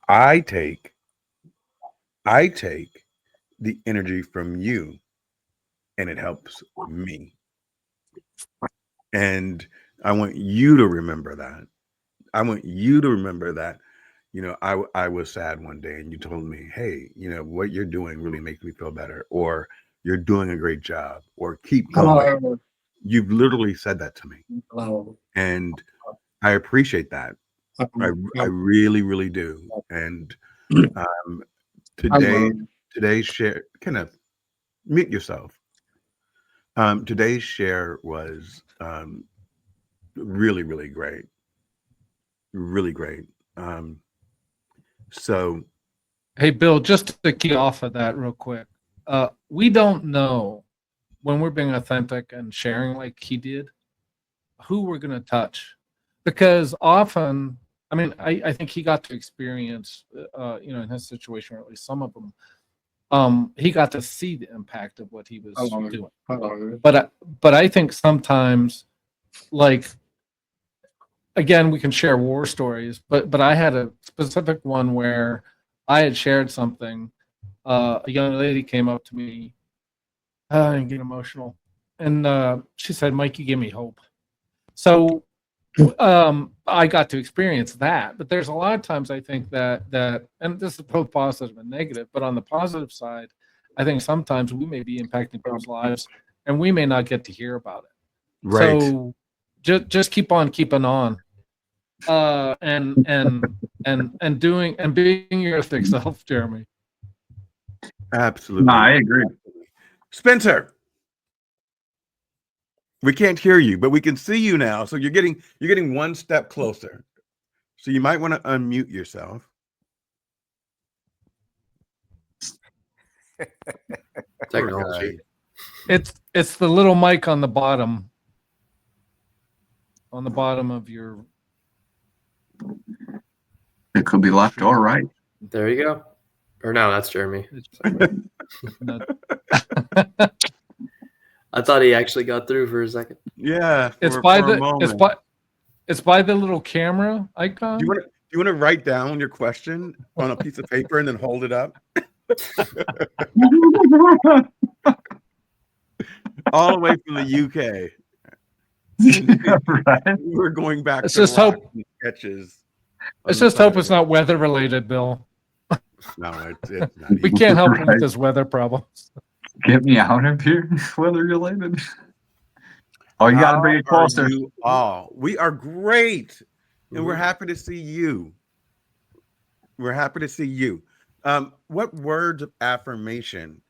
I take the energy from you and it helps me. And I want you to remember that. I want you to remember that, I was sad one day and you told me, hey, what you're doing really makes me feel better, or you're doing a great job, or keep going. Hello. You've literally said that to me. Hello. And I appreciate that. I really, really do. And today's share, Kenneth, mute yourself. Today's share was really, really great. Really great. So, Hey, Bill, just to key off of that real quick. We don't know when we're being authentic and sharing like he did, who we're going to touch. Because often, I mean, I think he got to experience, in his situation, or at least some of them, he got to see the impact of what he was doing. Hello. But I think sometimes, like, again, we can share war stories, but I had a specific one where I had shared something. A young lady came up to me, and get emotional, and she said, "Mike, you give me hope." So I got to experience that. But there's a lot of times I think that, and this is both positive and negative, but on the positive side, I think sometimes we may be impacting people's lives and we may not get to hear about it. right. So just keep on keeping on, and doing and being your authentic self, Jeremy. Absolutely. No, I agree. Spencer, we can't hear you, but we can see you now. So you're getting one step closer. So you might want to unmute yourself. Technology. It's the little mic on the bottom of your. It could be left or right. There you go. Or no, that's Jeremy. I thought he actually got through for a second. Yeah, It's for by a the moment. it's by the little camera icon. Do you want to write down your question on a piece of paper and then hold it up? All the way from the UK. Right? We're going back Let's to just hope- rocks and sketches. Let's just hope it's not weather related, Bill. No, it's not. We even. can't help him Right. with his weather problems. Get me out of here, weather related. Oh, you got to bring it How are closer. you all? We are great, and we're happy to see you. We're happy to see you. What words of affirmation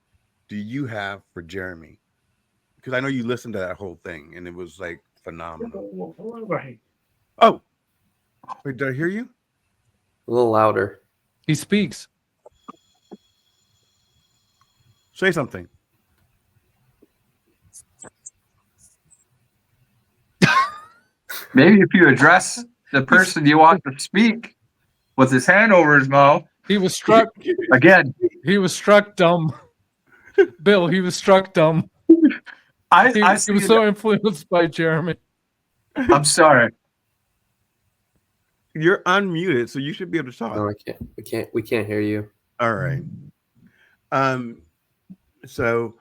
do you have for Jeremy? Because I know you listened to that whole thing, and it was like phenomenal. Oh, wait, did I hear you? A little louder. He speaks. Say something. Maybe if you address the person you want to speak with his hand over his mouth He was struck. again. He was struck dumb. Bill, he was struck dumb. I He see was so influenced by Jeremy. I'm sorry. You're unmuted, so you should be able to talk. No, I can't. We can't hear you. All right. So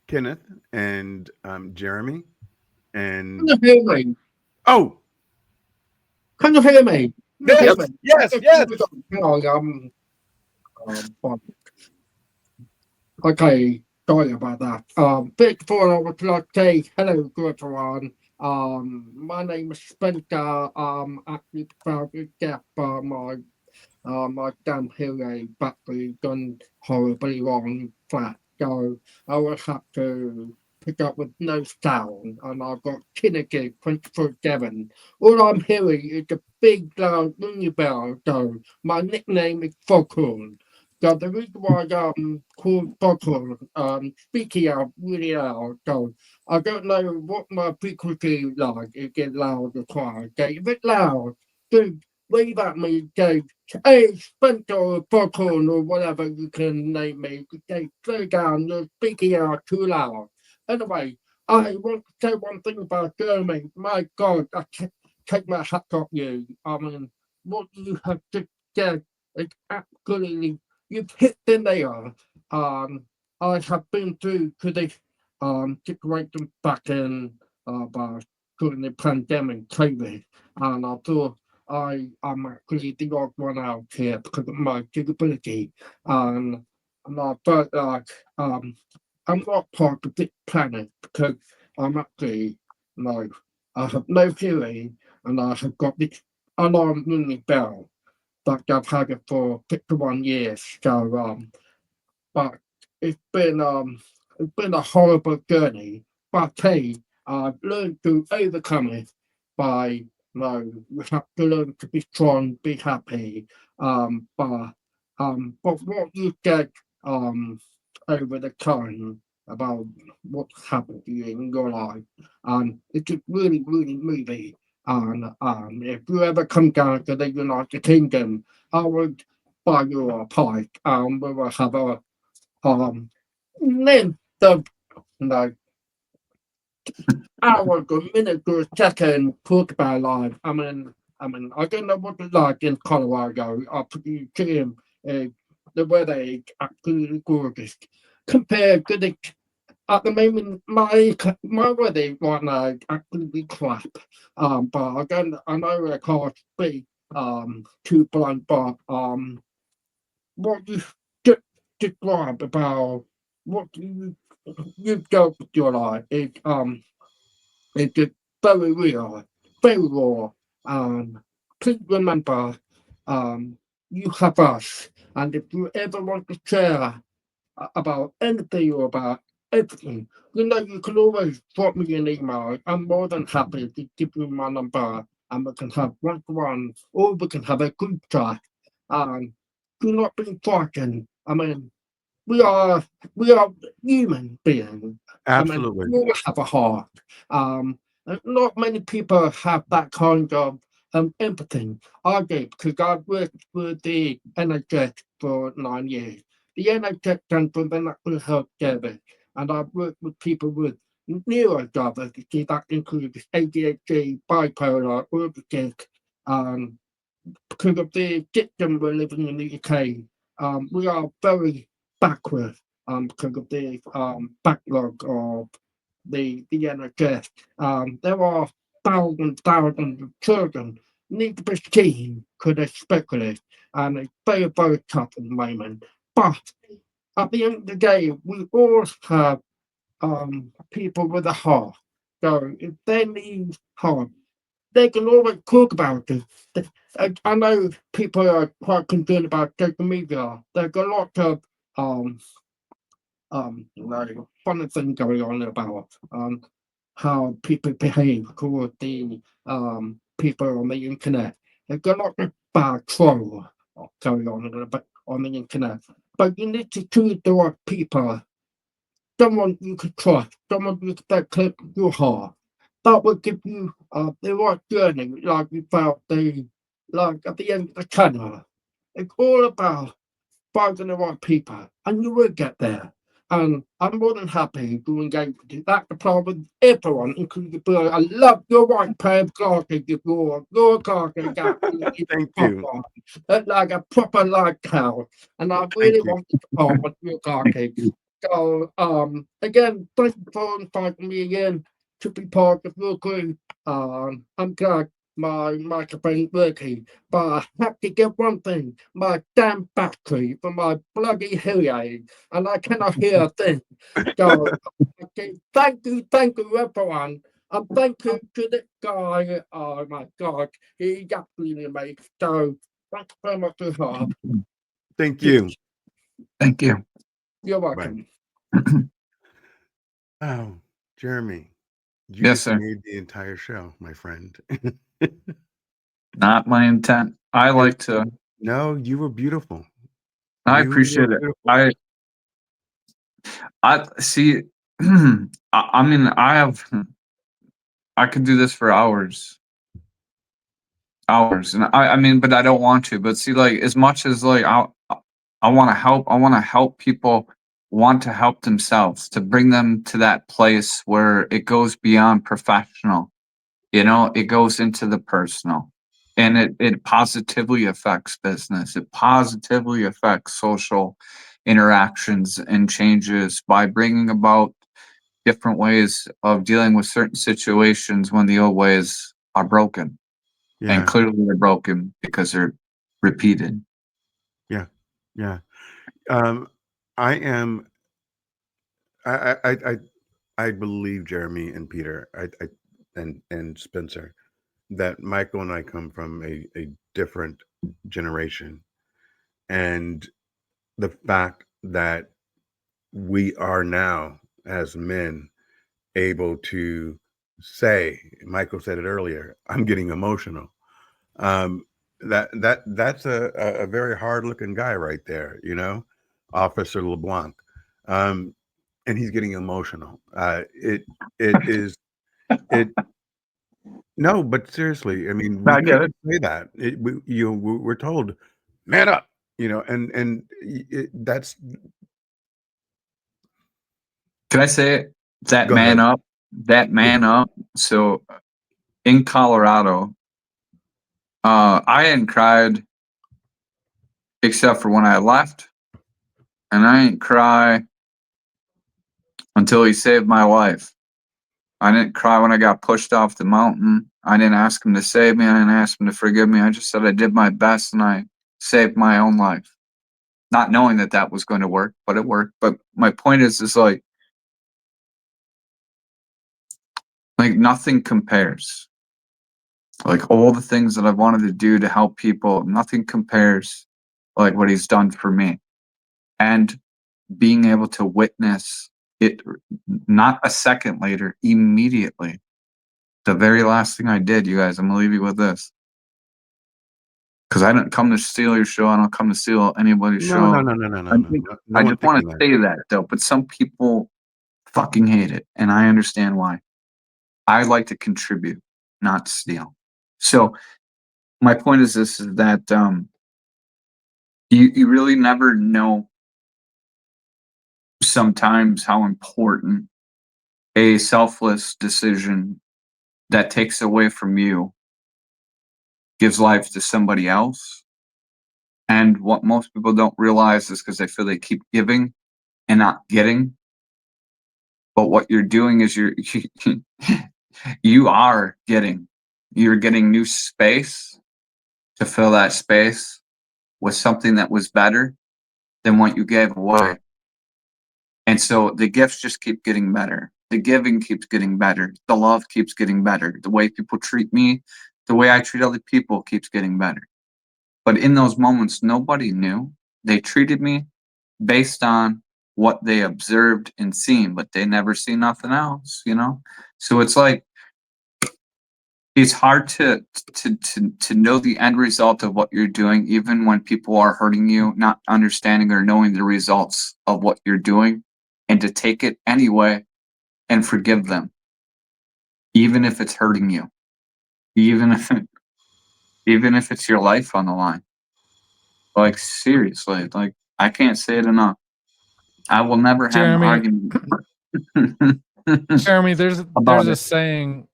Kenneth and Jeremy and Can you hear me? oh Can you hear me? yes, yes, yes. Hang on, fine. Okay, sorry about that. Before I would like to say hello to everyone. My name is Spencer. Actually proud to get my damn hero battery done horribly wrong flat. So I will have to pick up with no sound, and I've got Kinnicky 24/7. All I'm hearing is a big loud ringing bell. So my nickname is Foghorn. So the reason why I'm called Foghorn, speaking out really loud. So I don't know what my frequency is like. It gets loud or quiet. Okay, if it's loud, do wave at me. Say, hey, Spencer or Foghorn or whatever you can name me. Okay, slow down. You're speaking out too loud. Anyway, I want to say one thing about Jeremy. My God, I take my hat off you. I mean, what you have just said is absolutely, you've hit the nail. I have been through to this situation back in about during the pandemic, COVID, and I thought I'm actually the odd one out here because of my disability, and I felt like I'm not part of this planet because I'm actually no, I have no hearing and I have got this alarm ringing bell that I've had it for 51 years. So but it's been a horrible journey. But hey, I've learned to overcome it by we have to learn to be strong, be happy. But what you said over the time about what's happened to you in your life, it's really, really moving. And if you ever come down to the United Kingdom, I would buy you a pint, and we will have a then the hour to minute to a second talk about life. I mean, I don't know what it's like in Colorado. I pretty him the weather is absolutely gorgeous compared to the at the moment my weather right now is absolutely crap. But I know I can't speak too blunt, but what you describe about what you go with your life it's just very real, very raw. Please remember, you have us, and if you ever want to share about anything or about everything, you can always drop me an email. I'm more than happy to give you my number, and we can have one-to-one, or we can have a group chat. Do not be frightened. I mean, we are human beings. Absolutely. I mean, we all have a heart. And not many people have that kind of empathy. I do because I've worked with the NHS for 9 years. The NHS stands for the National Health Service, and I've worked with people with neurodiversity that includes ADHD, bipolar, autistic. Because of the system we're living in the UK, we are very backward because of the backlog of the NHS. There are thousands of children need to be seen to the specialist, and it's very, very tough at the moment. But at the end of the day, we all have people with a heart. So if they need help, they can always talk about it. I know people are quite concerned about social media. There's a lot of funny things going on about how people behave toward the people on the internet. There's a lot of bad troll going on the internet. But you need to choose the right people, someone you could trust, someone that click your heart. That will give you the right journey, like you felt like at the end of the tunnel. It's all about finding the right people, and you will get there. And I'm more than happy to engage with you. That's the problem with everyone, including Bill. I love your white pair of glasses, your glasses, Thank you. like a proper light cow. And I really you. want to part with your glasses. So again, thank you for inviting me again to be part of your group. I'm glad my microphone working, but I have to get one thing: my damn battery for my bloody hearing, and I cannot hear a thing. So okay, thank you everyone. And thank you to the guy. Oh my God, he's absolutely amazing. So thanks very much for your help. Thank you. Thank you. You're welcome. Oh, Jeremy, you Yes, just sir. made the entire show, my friend. Not my intent. I like to. No, you were beautiful. I You were appreciate it. beautiful. I see. I mean, I could do this for hours, and I mean, but I don't want to. But see, like, as much as like I want to help. I want to help people want to help themselves, to bring them to that place where it goes beyond professional. You know, it goes into the personal, and it positively affects business. It positively affects social interactions and changes by bringing about different ways of dealing with certain situations when the old ways are broken. And Yeah, clearly they're broken because they're repeated. yeah, yeah. Um, I am. I believe Jeremy and Peter, and Spencer, that Michael and I come from a different generation, and the fact that we are now as men able to say, Michael said it earlier, I'm getting emotional. That's a very hard looking guy right there, you know, Officer LeBlanc. And he's getting emotional. It is it no, but seriously, I mean, we I get couldn't it. say that. We're told, man up, you know, and that's Can I say it? That go ahead. man up, that man up. So in Colorado, I hadn't cried except for when I left, and I didn't cry until he saved my life. I didn't cry when I got pushed off the mountain. I didn't ask him to save me. I didn't ask him to forgive me. I just said I did my best and I saved my own life. Not knowing that that was going to work, but it worked. But my point is like nothing compares. Like all the things that I've wanted to do to help people, nothing compares like what he's done for me. And being able to witness it, not a second later, immediately. The very last thing I did, you guys, I'm gonna leave you with this. Because I didn't come to steal your show. I don't come to steal anybody's No, show. no, no, no, no, no, no. No I one just want thinking to that. say that though. But some people fucking hate it, and I understand why. I like to contribute, not steal. So my point is this: is that you really never know sometimes how important a selfless decision that takes away from you gives life to somebody else. And what most people don't realize is because they feel they keep giving and not getting. But what you're doing is you are getting. You're getting new space to fill that space with something that was better than what you gave away. And so the gifts just keep getting better. The giving keeps getting better. The love keeps getting better. The way people treat me, the way I treat other people keeps getting better. But in those moments, nobody knew. They treated me based on what they observed and seen, but they never see nothing else, you know? So it's like, it's hard to know the end result of what you're doing, even when people are hurting you, not understanding or knowing the results of what you're doing, and to take it anyway and forgive them, even if it's hurting you, even if it's your life on the line. Like seriously, like I can't say it enough. I will never have an Jeremy, argument Jeremy, there's about a it. saying,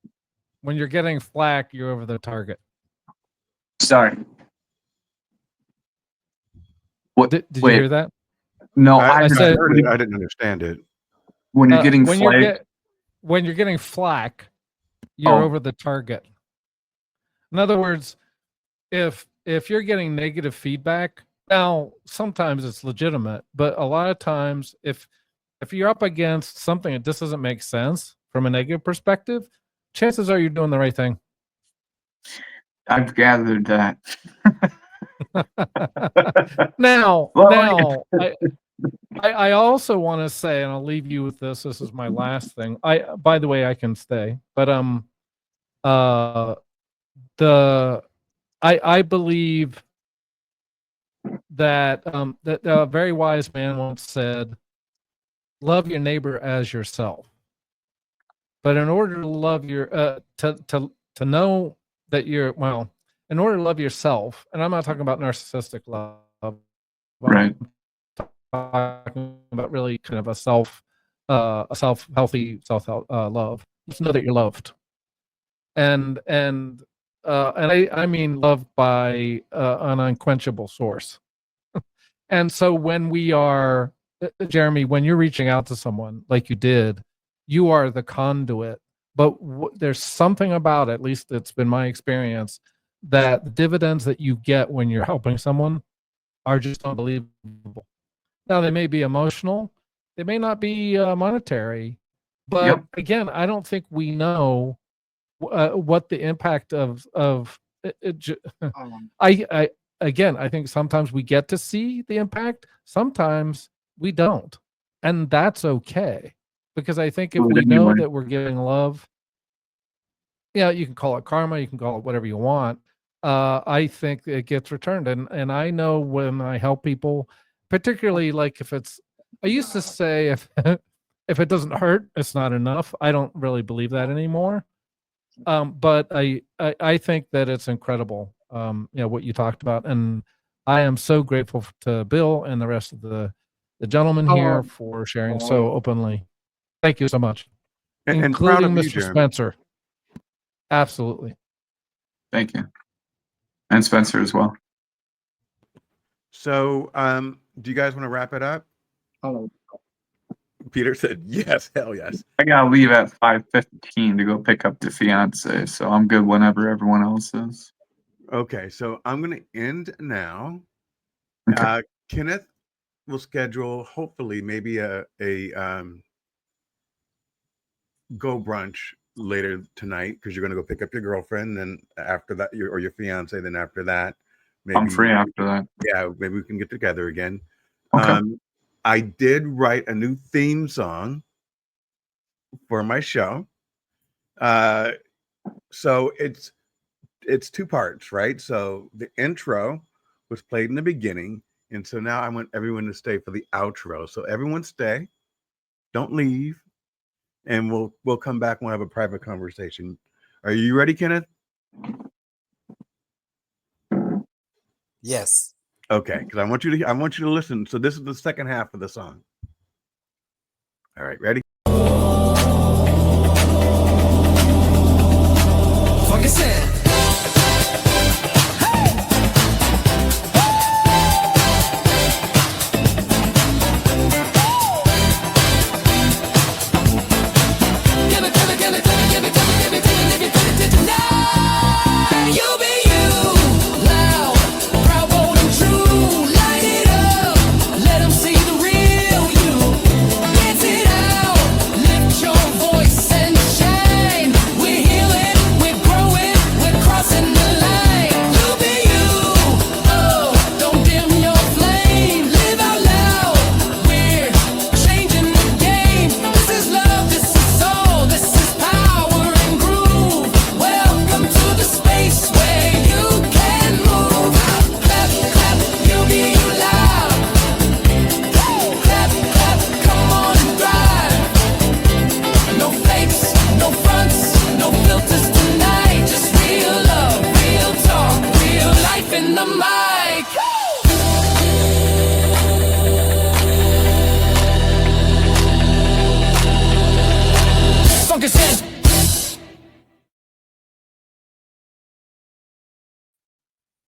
when you're getting flack, you're over the target. Sorry. What? Did you Wait, hear that? no, I said heard it. I didn't understand it. when you're getting when flagged. when you're getting flack, you're Oh. over the target. In other words, if you're getting negative feedback, now sometimes it's legitimate, but a lot of times if you're up against something that just doesn't make sense from a negative perspective, chances are you're doing the right thing. I've gathered that. Now, Well, I also want to say, and I'll leave you with this. This is my last thing. By the way, I can stay, but I believe that that a very wise man once said, "Love your neighbor as yourself." But in order to love your to know that you're well, in order to love yourself, and I'm not talking about narcissistic love, Right. talking about really kind of a healthy self love. Just know that you're loved, and I mean loved by an unquenchable source. And so when we are, Jeremy, when you're reaching out to someone like you did, you are the conduit. But there's something about it, at least it's been my experience, that the dividends that you get when you're helping someone are just unbelievable. Now, they may be emotional, they may not be monetary, but Yep. again, I don't think we know what the impact of I again, I think sometimes we get to see the impact, sometimes we don't, and that's okay, because I think if Well, we know anyway. that we're giving love, yeah, you can call it karma, you can call it whatever you want. I think it gets returned, and I know when I help people, particularly like if it's, I used to say if if it doesn't hurt, it's not enough. I don't really believe that anymore. But I think that it's incredible, what you talked about, and I am so grateful to Bill and the rest of the gentlemen here for sharing so openly. Thank you so much, And proud including of you, Mr. Jeremy. Spencer. Absolutely. Thank you. And Spencer as well. So, do you guys want to wrap it up? Hello. Peter said, yes, hell yes. I gotta leave at 5:15 to go pick up the fiance, so I'm good whenever everyone else is. Okay, so I'm going to end now. Okay. Kenneth will schedule, hopefully, maybe a go brunch later tonight, because you're going to go pick up your girlfriend, and after that, or your fiance. Then after that, maybe I'm free after that. Yeah, maybe we can get together again. Okay. I did write a new theme song for my show. So it's two parts, right? So the intro was played in the beginning, and so now I want everyone to stay for the outro. So everyone stay, don't leave, and we'll come back and we'll have a private conversation. Are you ready, Kenneth? Yes. Okay, because I want you to listen. So this is the second half of the song. All right, ready? Fuck it,